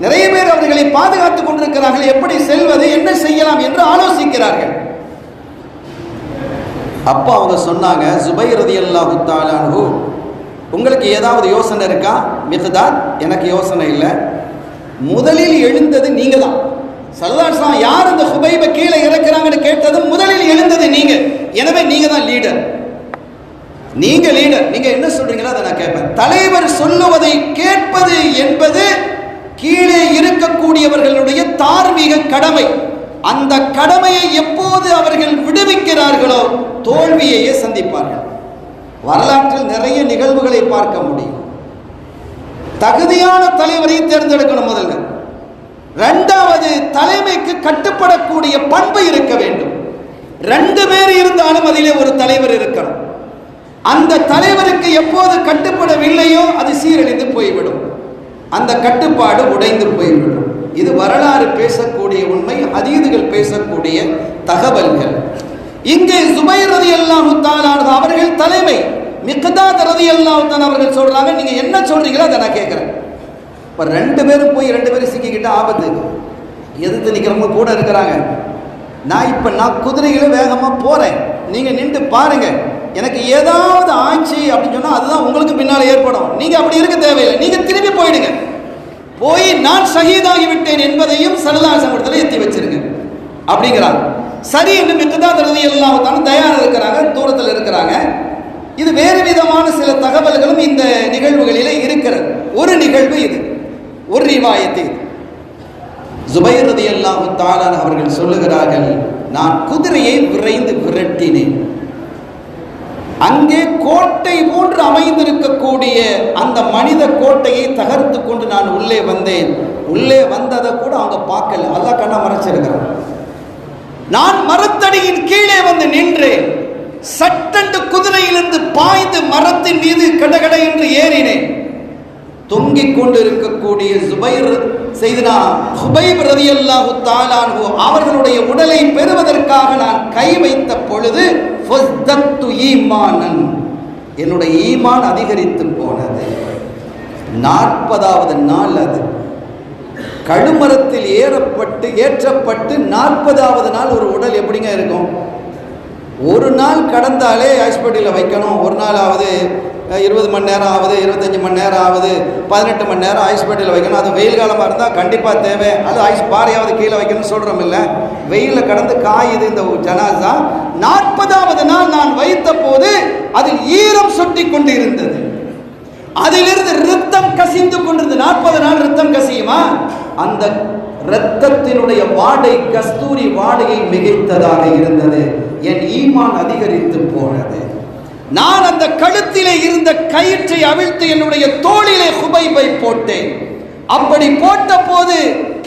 நிறைய பேர் அவர்களை பாதுகாத்து கொண்டிருக்கிறார்கள். எப்படி செல்வது, என்ன செய்யலாம் என்று ஆலோசிக்கிறார்கள். அப்போ அவங்க சொன்னாங்க, ஜுபைர் ரலியல்லாஹு தஆலா அன்ஹு, உங்களுக்கு ஏதாவது யோசனை இருக்கா? மிக்தாத், எனக்கு யோசனை இல்லை. முதலில் எழுந்தது நீங்க தான். ஸல்லல்லாஹு அலைஹி வஸல்லம் யார் அந்த ஹுபைபை கீழே இறக்குறாங்கன்னு கேட்டது முதலில் எழுந்தது நீங்க. எனவே நீங்க தான் லீடர். நீங்க லீடர், நீங்க என்ன சொல்றீங்களோ அதை நான் கேட்பேன். தலைவர் சொல்லுவதை கேட்பது என்பது கீழே இருக்கக்கூடியவர்களுடைய தார்மீக கடமை. அந்த கடமையை எப்போது அவர்கள் விடுவிக்கிறார்களோ தோல்வியையே சந்திப்பார்கள். வரலாற்றில் நிறைய நிகழ்வுகளை பார்க்க முடியும். தகுதியான தலைவரை தேர்ந்தெடுக்கணும் முதல்ல. 2வது, தலைமைக்கு கட்டுப்படக்கூடிய பண்பு இருக்க வேண்டும். 2 பேர் இருந்தாலும் அதிலே ஒரு தலைவர் இருக்கணும். அந்த தலைவருக்கு எப்போது கட்டுப்படவில்லையோ அது சீரழிந்து போய்விடும், அந்த கட்டுப்பாடு உடைந்து போய்விடும். இது வரலாறு பேசக்கூடிய உண்மை, ஹதீதுகள் பேசக்கூடிய தகவல்கள். இங்கே ஜுபைர் ரலியல்லாஹு தஆலா அவர்கள் தலைமை, மிக்தாத் ரலியல்லாஹு தஆலா அவர்கள் சொல்றாங்க, நீங்க என்ன சொல்றீங்களோ அதை நான் கேட்கிறேன். இப்போ 2 பேரும் போய் 2 பேரும் சிக்கிக்கிட்ட ஆபத்து. எதிர்த்து நிற்கிறவங்க கூட இருக்கிறாங்க. நான் குதிரைகளை வேகமாக போகிறேன், நீங்கள் நின்று பாருங்க. எனக்கு ஏதாவது ஆட்சி அப்படின்னு சொன்னால் அதுதான் உங்களுக்கு பின்னால் ஏற்படும். நீங்கள் அப்படி இருக்க தேவையில்லை, நீங்கள் திரும்பி போயிடுங்க. போய் நான் ஷஹீதாகி விட்டேன் என்பதையும் ஸல்லல்லாஹு அலைஹி வஸல்லம் எத்தி வச்சிருங்க அப்படிங்கிறாங்க. சரி என்று மிக்தாத் ரலியல்லாஹு தஆலா தயாராக இருக்கிறாங்க, தூரத்தில் இருக்கிறாங்க. இது வேறு விதமான சில தகவல்களும் இந்த நிகழ்வுகளிலே இருக்கிறது. ஒரு நிகழ்வு இது, ஒரு ரிவாயத்து இது. ஜுபைர் ரலியல்லாஹு தஆலா அவர்கள் சொல்லுகிறார்கள், நான் குதிரையை விரைந்து விரட்டினேன். அங்கே கோட்டை போன்று அமைந்திருக்கக்கூடிய அந்த மனித கோட்டையை தகர்த்து கொண்டு நான் உள்ளே வந்தேன். உள்ளே வந்ததை கூட அவங்க பார்க்கல, அல்லாஹ் கண்ணா மறைச்சிருக்கிறான். நான் மரத்தடியின் கீழே வந்து நின்றேன். சட்டென்று குதிரையிலிருந்து பாய்ந்து மரத்தின் மீது கடகட என்று ஏறினேன். தொங்கிக் கொண்டு இருக்கக்கூடிய செய்தனா ஹுபைப் ரலியல்லாஹு தஆலா அன்ஹு அவர்களுடைய உடலை பெறுவதற்காக நான் கை வைத்த பொழுது ஃபஸ்தத்து ஈமானன், என்னுடைய ஈமான் அதிகரித்து போனது. 40வது நாள் அது கழுமரத்தில் ஏற்றப்பட்டு 40வது நாள் ஒரு உடல் எப்படிங்க இருக்கும்? ஒரு நாள் கடந்தாலே ஹாஸ்பிட்டலில் வைக்கணும். ஒரு நாள் ஆகுது 20 மணி நேரம் ஆகுது, 25 மணி நேரம் ஆகுது, 18 மணி நேரம் ஹாஸ்பிட்டலில் வைக்கணும். அது வெயில் காலமாக இருந்தால் கண்டிப்பாக தேவை. அது பாறையாவது கீழே வைக்கணும்னு சொல்கிறோம் இல்லை, வெயிலில் கடந்து காயுது இந்த ஜனாசா. 40வது நாள் நான் வைத்த போது அதில் ஈரம் சொட்டி கொண்டு இருந்தது, அதிலிருந்து ரத்தம் கசிந்து கொண்டிருந்தது. 40 நாள் ரத்தம் கசியுமா? அந்த இரத்தத்தினுடைய வாடை கஸ்தூரி வாடையை மிகைத்ததாக இருந்தது. என் ஈமான் அதிகரித்து போனது. நான் அந்த கழுத்திலே இருந்த கயிற்றை அவிழ்த்து என்னுடைய தோளிலே ஹுபைபை போட்டேன். அப்படி போட்ட போது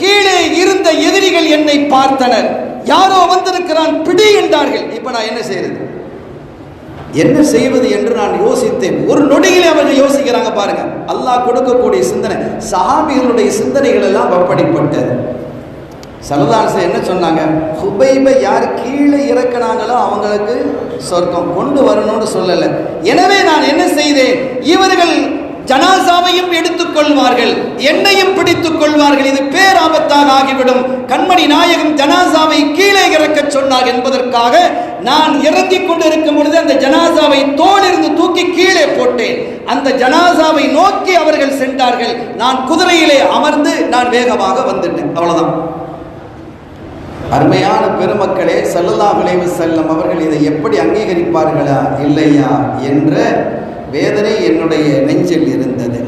கீழே இருந்த எதிரிகள் என்னை பார்த்தனர். யாரோ வந்திருக்கிறான், பிடி என்றார்கள். இப்ப நான் என்ன செய்வது என்று நான் யோசித்தேன். ஒரு நொடியிலே அவர்கள் யோசிக்கிறாங்க பாருங்க. அல்லாஹ் கொடுக்கக்கூடிய சிந்தனை, சஹாபிகளுடைய சிந்தனைகள் எல்லாம் அப்படிப்பட்டது. ஸல்லல்லாஹு என்ன சொன்னாங்க? ஹுபைபை யார் கீழே இறக்குனாங்களோ அவங்களுக்கு சொர்க்கம் கொண்டு வரணும்னு சொல்லலை. எனவே நான் என்ன செய்தேன், இவர்கள் ஜனாசாவையும் எடுத்துக் கொள்வார்கள், என்னையும் பிடித்துக் கொள்வார்கள், இது பேராபத்தாக ஆகிவிடும். கண்மணி நாயகம் ஜனாசாவை கீழே இறக்க சொன்னார் என்பதற்காக நான் இறங்கிக் கொண்டிருக்கும் பொழுது அந்த ஜனாசாவை தோளிலிருந்து தூக்கி கீழே போட்டேன். அந்த ஜனாசாவை நோக்கி அவர்கள் சென்றார்கள். நான் குதிரையிலே அமர்ந்து நான் வேகமாக வந்துட்டேன். அவ்வளவுதான். அருமையான பெருமக்களே, ஸல்லல்லாஹு அலைஹி வஸல்லம் அவர்கள் இதை எப்படி அங்கீகரிப்பார்களா இல்லையா என்ற வேதனை என்னுடைய நெஞ்சில் இருந்தது.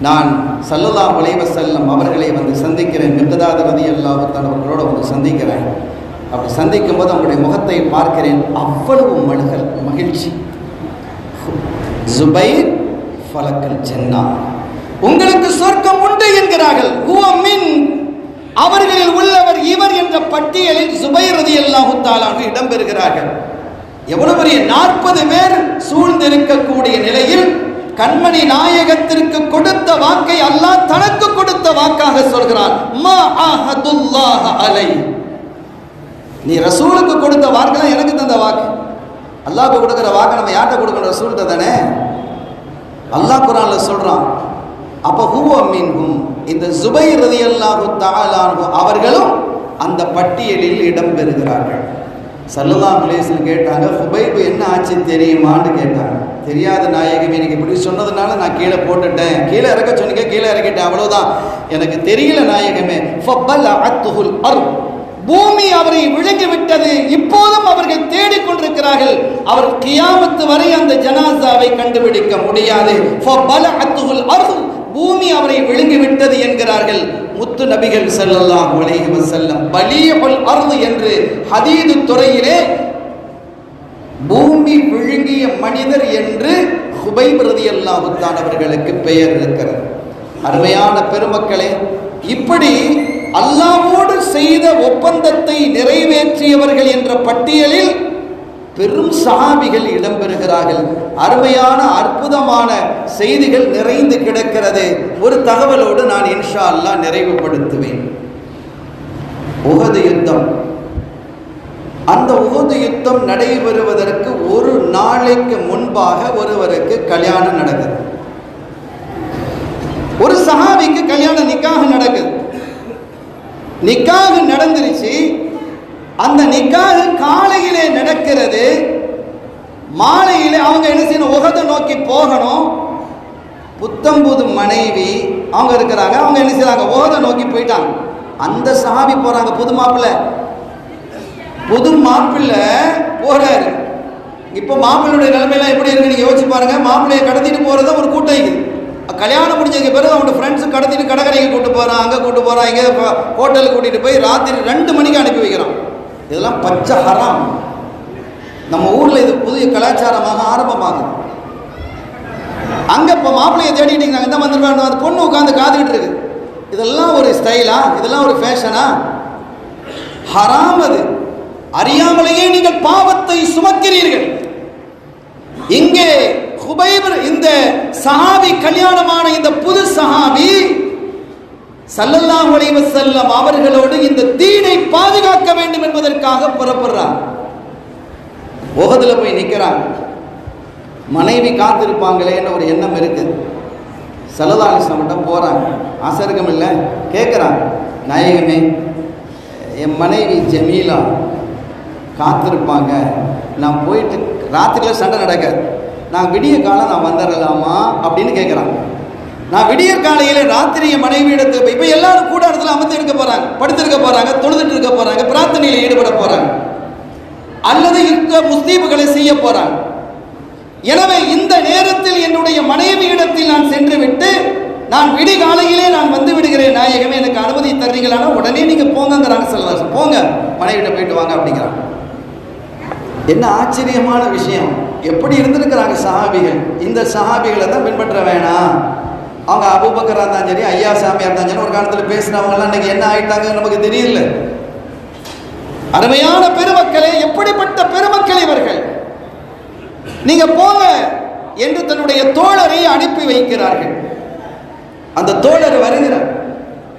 நான் ஸல்லல்லாஹு அலைஹி வஸல்லம் அவர்களை வந்து சந்திக்கிறேன். மிக்தாத் ரலியல்லாஹு தஆலா அவர்களோடு வந்து சந்திக்கிறேன். அப்படி சந்திக்கும் போது அவங்களுடைய முகத்தை பார்க்கிறேன். அவ்வளவு மகிழ்ச்சி. ஜுபைர் ஃபலக்கல் ஜன்னா, உங்களுக்கு சொர்க்கம் உண்டு என்கிறார்கள். ஹுவ மின், அவர்களில் உள்ளவர் இவர் என்ற பட்டியலில் ஜுபைர் ரலியல்லாஹு தஆலா இடம்பெறுகிறார்கள். எவ்வளவு பெரிய 40 பேர் சூழ்ந்திருக்கக்கூடிய நிலையில் கண்மணி நாயகத்திற்கு கொடுத்த வாக்கை அல்லாஹ் தனக்கு கொடுத்த வாக்காக சொல்கிறார். மா ஆஹதுல்லாஹ அலை, நீ ரசூலுக்கு கொடுத்த வாக்கு எனக்கு தந்த வாக்கு. அல்லாஹ்வுக்கு கொடுக்கிற வாக்கு நம்ம யார்கிட்ட கொடுக்கணும்? ரசூல்கிட்ட தானே. அல்லாஹ் குர்ஆன்ல சொல்றான். அப்ப ஹுவ மின்ஹும், இந்த ஜுபைர் ரலியல்லாஹு தஆலா அவர்களும் அந்த பட்டியலில் இடம்பெறுகிறார்கள். ஸல்லல்லாஹு அலைஹி வஸல்லம் கேட்டாங்க, ஹுபைபு என்ன ஆச்சு தெரியுமான்னு கேட்டாங்க. தெரியாத நாயகம், எனக்கு இப்படி சொன்னதுனால நான் கீழே போட்டுட்டேன், கீழே இறக்க சொன்னீங்க, கீழே இறக்கிட்டேன், அவ்வளவுதான், எனக்கு தெரியல நாயகமே. ஃபபலஅத்துல் அர்த், பூமி அவரை விழுங்கி விட்டது. இப்போதும் அவர்கள் தேடிக்கொண்டிருக்கிறார்கள். அவர் கியாமத்து வரை அந்த ஜனாசாவை கண்டுபிடிக்க முடியாது. ஃபபலஅத்துல் அர்த், பூமி அவரை விழுங்கி விட்டது என்கிறார்கள் முத்து நபிகள் ஸல்லல்லாஹு அலைஹி வஸல்லம். பலீஉல் அர்த் என்று ஹதீது துறையிலே பூமி விழுங்கிய மனிதர் என்று ஹுபைப் ரலியல்லாஹு தஆலா அவர்களுக்கு பெயர் இருக்கிறது. அருமையான பெருமக்களே, இப்படி அல்லாஹ்வோடு செய்த ஒப்பந்தத்தை நிறைவேற்றியவர்கள் என்ற பட்டியலில் பெரும் சஹாபிகள் இடம்பெறுகிறார்கள். அருமையான அற்புதமான செய்திகள் நிறைந்து கிடக்கிறது. ஒரு தகவலோடு நான் இன்ஷா அல்லாஹ் நிறைவுபடுத்துவேன். உஹது யுத்தம், அந்த உஹது யுத்தம் நடைபெறுவதற்கு ஒரு நாளைக்கு முன்பாக ஒருவருக்கு கல்யாணம் நடக்குது. ஒரு சஹாபிக்கு கல்யாணம் நிக்காஹ் நடக்குது. நிக்காஹ் நடந்துருச்சு. அந்த நிக்காஹ் காலையிலே நடக்கிறது. மாலையிலே அவங்க என்ன செய்யணும்? உஹதை நோக்கி போகணும். புத்தம்புது மனைவி அவங்க இருக்கிறாங்க. அவங்க என்ன செய்யறாங்க? உஹதை நோக்கி போயிட்டாங்க. அந்த சஹாபி போறாங்க. புது மாப்பிள்ளை போறாரு. இப்போ மாப்பிள்ளையுடைய நிலைமையெல்லாம் எப்படி இருக்கு நீங்க யோசிச்சு பாருங்க. மாப்பிள்ளையை கடத்திட்டு போறத ஒரு கூட்டம் இருக்குது. கல்யாணம் முடிஞ்சதுக்கு பிறகு அவனோட ஃப்ரெண்ட்ஸு கடத்திட்டு கடற்கரைக்கு கூட்டு போகிறான், அங்கே கூட்டு போகிறான், இங்கே ஹோட்டலுக்கு கூட்டிகிட்டு போய் ராத்திரி 2 மணிக்கு அனுப்பி வைக்கிறான். இதெல்லாம் பச்சை ஹராம். நம்ம ஊரில் இது புதிய கலாச்சாரமாக ஆரம்பமாகுது. அங்கே இப்போ மாப்பிள்ளையை தேடிட்டு நாங்கள் தான் வந்துருவாங்க. அந்த பொண்ணு உட்காந்து காத்துக்கிட்டு இருக்கு. இதெல்லாம் ஒரு ஸ்டைலா? இதெல்லாம் ஒரு ஃபேஷனா? ஹராம். அது அறியாமலேயே நீங்கள் பாவத்தை சுமக்கிறீர்கள். இங்கே ஹுபைப், இந்த சஹாபி, கல்யாணமான இந்த புது சஹாபி ஸல்லல்லாஹு அலைஹி வஸல்லம் அவர்களோடு இந்த தீனை பாதுகாக்க வேண்டும் என்பதற்காக புறப்படுறார். உஹதுல போய் நிற்கிறாங்க. மனைவி காத்திருப்பாங்களேன்னு ஒரு எண்ணம் இருக்குது. ஸல்லல்லாஹு அலைஹி வஸல்லம் போறாங்க. ஆசர்க்கம் இல்லை, கேட்குறாங்க, நாயகமே என் மனைவி ஜமீலா காத்திருப்பாங்க, நான் போயிட்டு ராத்திரியில் சண்டை நடக்காது, நான் விடிய காலம் நான் வந்துடலாமா அப்படின்னு கேட்குறாங்க. நான் விடிய காலையில் ராத்திரி என் மனைவி இடத்துக்கு இப்போ எல்லாரும் கூட இடத்துல அமர்ந்து இருக்க போகிறாங்க, படுத்திருக்க போகிறாங்க, தொழுதுட்டு இருக்க போகிறாங்க, பிரார்த்தனையில் ஈடுபட போகிறாங்க, அல்லது இந்த முஸ்லீம்களை செய்ய போகிறாங்க. எனவே இந்த நேரத்தில் என்னுடைய மனைவி இடத்தில் நான் சென்று விட்டு நான் விடிகாலையிலே நான் வந்து விடுகிறேன், நாயகமே எனக்கு அனுமதி தர்றீங்களானா உடனே நீங்கள் போங்கங்கிறாங்க. சொல்லலாம், போங்க மனைவிட்ட போயிட்டு வாங்க அப்படிங்கிறாங்க. என்ன ஆச்சரியமான விஷயம்! எப்படி இருந்திருக்கிறாங்க சஹாபிகள். இந்த சஹாபிகளை தான் பின்பற்ற வேணாம். அவங்க அபூபக்கரா இருந்தாலும் சரி, ஐயா சாமியா இருந்தாலும் சரி, ஒரு காலத்தில் பேசினவங்கலாம் இன்னைக்கு என்ன ஆயிட்டாங்க நமக்கு தெரியல. அருமையான பெருமக்களே, எப்படிப்பட்ட பெருமக்கள் இவர்கள்! நீங்க போங்க என்று தன்னுடைய தோழரை அனுப்பி வைக்கிறார்கள். அந்த தோழர் வருகிறார்.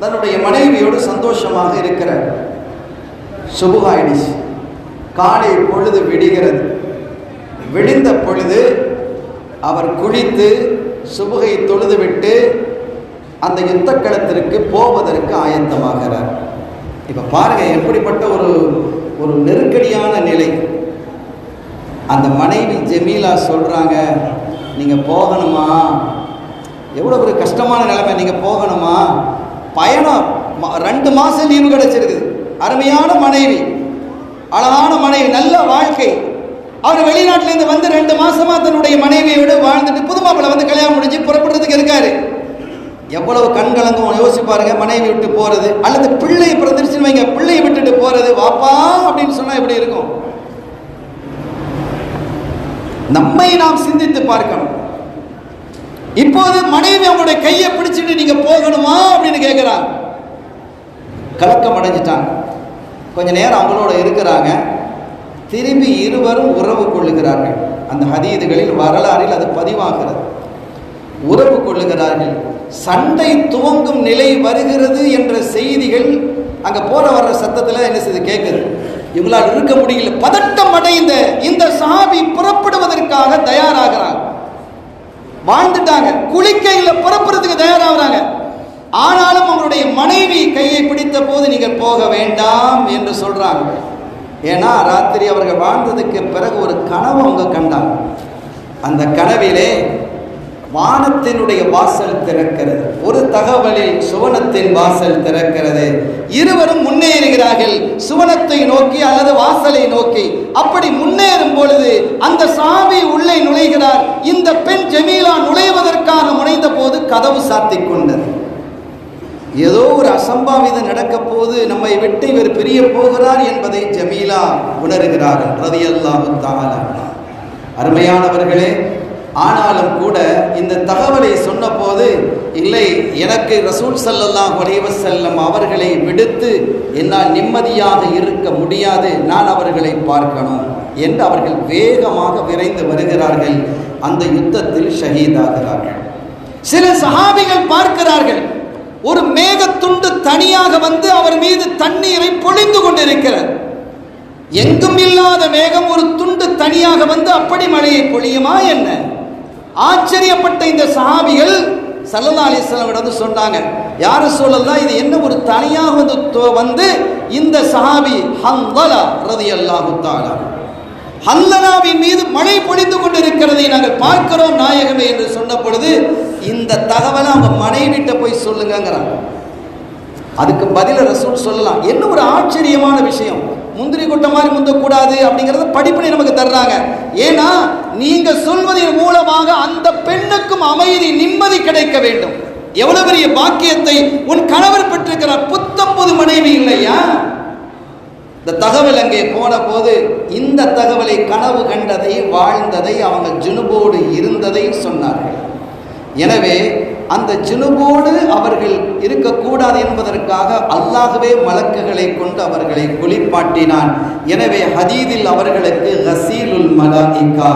தன்னுடைய மனைவியோடு சந்தோஷமாக இருக்கிறார். சுபுகாயிடுச்சு. காலை பொழுது விடுகிறது. விடிந்த பொழுது அவர் குளித்து சுபுகை தொழுதுவிட்டு அந்த யுத்த களத்திற்கு போவதற்கு ஆயத்தமாகிறார். இப்போ பாருங்க, எப்படிப்பட்ட ஒரு நெருக்கடியான நிலை. அந்த மனைவி ஜமீலா சொல்கிறாங்க, நீங்கள் போகணுமா? எவ்வளோ ஒரு கஷ்டமான நிலைமை. நீங்கள் போகணுமா? பயணம் 2 மாதம் லீவு கிடச்சிருக்குது. அருமையான மனைவி, அழகான மனைவி, நல்ல வாழ்க்கை. அவர் வெளிநாட்டிலேருந்து வந்து 2 மாசமா தன்னுடைய மனைவியோடு வாழ்ந்துட்டு புது மாப்பிள்ளை வந்து கல்யாணம் முடிஞ்சு புறப்படுறதுக்கு இருக்காரு. எவ்வளவு கண்கலங்கும் யோசிச்சு பாருங்க. மனைவி விட்டு போறது, அல்லது பிள்ளை பிறந்துருச்சுன்னு வைங்க, பிள்ளையை விட்டுட்டு போறது, வாப்பா அப்படின்னு சொன்னா எப்படி இருக்கும்? நம்மை நாம் சிந்தித்து பார்க்கணும். இப்போது மனைவி அவங்களுடைய கையை பிடிச்சிட்டு நீங்க போகணுமா அப்படின்னு கேட்கிறாங்க. கலக்கம் அடைஞ்சிட்டாங்க. கொஞ்ச நேரம் அவங்களோட இருக்கிறாங்க. திரும்பி இருவரும் உறவு கொள்ளுகிறார்கள். அந்த ஹதீதுகளில் வரலாறில் அது பதிவாகிறது. உறவு கொள்ளுகிறார்கள். சண்டை துவங்கும் நிலை வருகிறது என்ற செய்திகள் அங்க போற வர்ற சத்தத்தில் என்ன செய்து கேட்குது. இவங்களால் இருக்க முடியல. பதட்டம் அடைந்த இந்த சஹாபி புறப்படுவதற்காக தயாராகிறாங்க. வாழ்ந்துட்டாங்க, குளிக்கையில் புறப்படுறதுக்கு தயாராகிறாங்க. ஆனாலும் அவங்களுடைய மனைவி கையை பிடித்த போது நீங்கள் போக வேண்டாம் என்று சொல்றாங்க. ஏன்னா ராத்திரி அவர்கள் வாழ்ந்ததுக்கு பிறகு ஒரு கனவு அவங்க கண்டாங்க. அந்த கனவிலே வானத்தினுடைய வாசல் திறக்கிறது. ஒரு தகவலில் சுவனத்தின் வாசல் திறக்கிறது. இருவரும் முன்னேறுகிறார்கள் சுவனத்தை நோக்கி அல்லது வாசலை நோக்கி. அப்படி முன்னேறும் பொழுது அந்த சஹாபி உள்ளே நுழைகிறார். இந்த பெண் ஜமீலா நுழைவதற்காக முனைந்த போது கதவு சாத்திக் கொண்டது. ஏதோ ஒரு அசம்பாவிதம் நடக்க போது, நம்மை விட்டு இவர் பிரிய போகிறார் என்பதை ஜமீலா உணர்கிறார்கள் ரலியல்லாஹு தஆலா. அருமையானவர்களே, ஆனாலும் கூட இந்த தகவலை சொன்ன போது, இல்லை, எனக்கு ரசூல் ஸல்லல்லாஹு அலைஹி வஸல்லம் அவர்களை விடுத்து என்னால் நிம்மதியாக இருக்க முடியாது, நான் அவர்களை பார்க்கணும் என்று அவர்கள் வேகமாக விரைந்து வருகிறார்கள். அந்த யுத்தத்தில் ஷஹீதாகிறார்கள். சில சஹாபிகள் பார்க்கிறார்கள், ஒரு மேகத்துண்டு தனியாக வந்து அவர் மீது தண்ணீரை பொழிந்து கொண்டிருக்கிறார். எங்கும் இல்லாத மேகம் ஒரு துண்டு தனியாக வந்து அப்படி மழையை பொழியுமா என்ன? ஆச்சரியப்பட்ட இந்த சஹாபிகள் ஸல்லல்லாஹு அலைஹி வஸல்லம் வந்து சொன்னாங்க, யார் ரசூலல்லாஹ், இது என்ன ஒரு தனியாக வந்து இந்த சஹாபி ஹன்ஸலா ரலியல்லாஹு தஆலா ஹன்ஸலாவின் மீது மழை பொழிந்து கொண்டிருக்கிறதை நாங்கள் பார்க்கிறோம் நாயகமே என்று சொன்ன பொழுது, இந்த தகவலை அவங்க மனைவிட்ட போய் சொல்லுங்கிறாங்க. அதுக்கு பதில ரசூல் சொல்லலாம். என்ன ஒரு ஆச்சரியமான விஷயம். முந்திரி கொட்ட மாதிரி முந்தக்கூடாது அப்படிங்கிறத படிப்பனை நமக்கு தர்றாங்க. ஏன்னா நீங்க சொல்வதன் மூலமாக அந்த பெண்ணுக்கும் அமைதி, நிம்மதி கிடைக்க வேண்டும். எவ்வளவு பெரிய பாக்கியத்தை உன் கணவர் பெற்றிருக்கிறார். புத்தம்புது மனைவி இல்லையா? இந்த தகவல் அங்கே போன போது இந்த தகவலை, கனவு கண்டதை, வாழ்ந்ததை, அவங்க ஜுனுபோடு இருந்ததை சொன்னார்கள். எனவே அந்த ஜுனுபோடு அவர்கள் இருக்கக்கூடாது என்பதற்காக அல்லாஹ்வே மலக்குகளை கொண்டு அவர்களை குளிப்பாட்டினான். எனவே ஹதீதில் அவர்களுக்கு கசீலுல் மலாயிகா,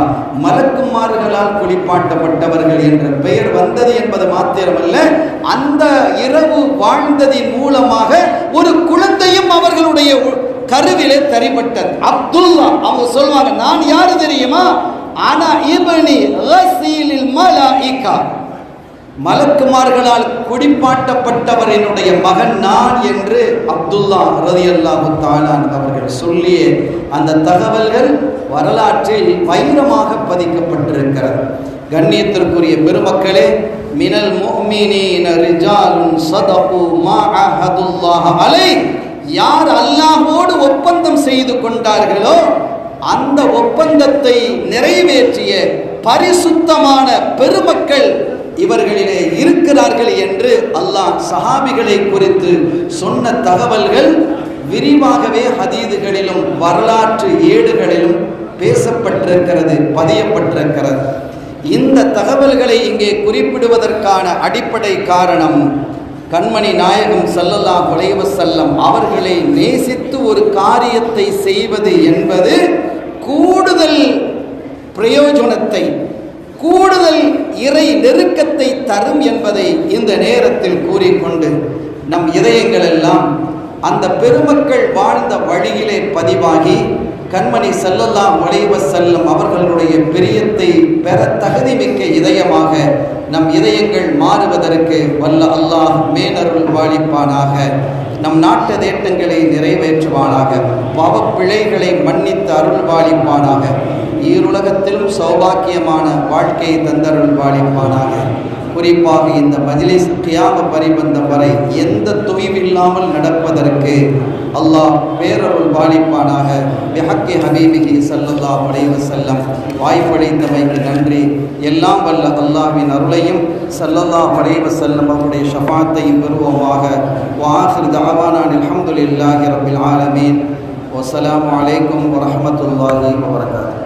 மலக்குமார்களால் குளிப்பாட்டப்பட்டவர்கள் என்ற பெயர் வந்தது என்பது மாத்திரமல்ல, அந்த இரவு வாழ்ந்ததின் மூலமாக ஒரு குழந்தையும் அவர்களுடைய கருவிலே தரிப்பட்டது. அப்துல்லா அவங்க சொல்வாங்க, நான் யாரு தெரியுமா? ஆனா இப்னி கசீலில் மலாயிகா, மலக்குமார்களால் குடிப்பாட்டப்பட்டவரினுடைய மகன் நான் என்று அப்துல்லா ரலியல்லாஹு தஆலா அவர்கள் சொல்லிய அந்த தகவல்கள் வரலாற்றில் வைரமாக பதிக்கப்பட்டிருக்கிறது. கண்ணியத்திற்குரிய பெருமக்களே, மினல் முஃமினீன ரிஜாலுன் ஸதகு மா அஹதுல்லாஹ அலைஹி, யார் அல்லாஹ்வோடு ஒப்பந்தம் செய்து கொண்டார்களோ அந்த ஒப்பந்தத்தை நிறைவேற்றிய பரிசுத்தமான பெருமக்கள் இவர்களிலே இருக்கிறார்கள் என்று அல்லாஹ் சஹாபிகளை குறித்து சொன்ன தகவல்கள் விரிவாகவே ஹதீதுகளிலும் வரலாற்று ஏடுகளிலும் பேசப்பட்டிருக்கிறது, பதியப்பட்டிருக்கிறது. இந்த தகவல்களை இங்கே குறிப்பிடுவதற்கான அடிப்படை காரணம், கண்மணி நாயகம் ஸல்லல்லாஹு அலைஹி வஸல்லம் அவர்களை நேசித்து ஒரு காரியத்தை செய்வது என்பது கூடுதல் பிரயோஜனத்தை, கூடுதல் இறை நெருக்கத்தை தரும் என்பதை இந்த நேரத்தில் கூறிக்கொண்டு, நம் இதயங்கள் எல்லாம் அந்த பெருமக்கள் வாழ்ந்த வழியிலே பதிவாகி கண்மணி ஸல்லல்லாஹு அலைஹி வஸல்லம் அவர்களுடைய பிரியத்தை பெற தகுதிமிக்க இதயமாக நம் இதயங்கள் மாறுவதற்கு வல்ல அல்லாஹ் மேனருள் வாழிப்பானாக. நம் நாட்டு தேட்டங்களை நிறைவேற்றுவானாக. பாவப்பிழைகளை மன்னித்து அருள் வாழிப்பானாக. ஈருலகத்திலும் சௌபாக்கியமான வாழ்க்கையை தந்தருள் வாழிப்பானாக. குறிப்பாக இந்த மஜ்லிஸ் கியாம பரிபந்தம் வரை எந்த தொய்வில்லாமல் நடப்பதற்கு அல்லாஹ் பேரருள் வாழிப்பானாக. பிஹக்கி ஹபீபிஹி ஸல்லல்லாஹு அலைஹி வஸல்லம். வாய்ப்பளித்தமைக்கு நன்றி. எல்லாம் வல்ல அல்லாஹ்வின் அருளையும் ஸல்லல்லாஹு அலைஹி வஸல்லம் அவருடைய ஷஃபாத்தையும் பெறுவோமாக. வஆகிரு தஅவானா அல்ஹம்துலில்லாஹி ரப்பில் ஆலமீன். வஸ்ஸலாமு அலைக்கும் வரஹ்மத்துல்லாஹி வபரகாத்துஹு.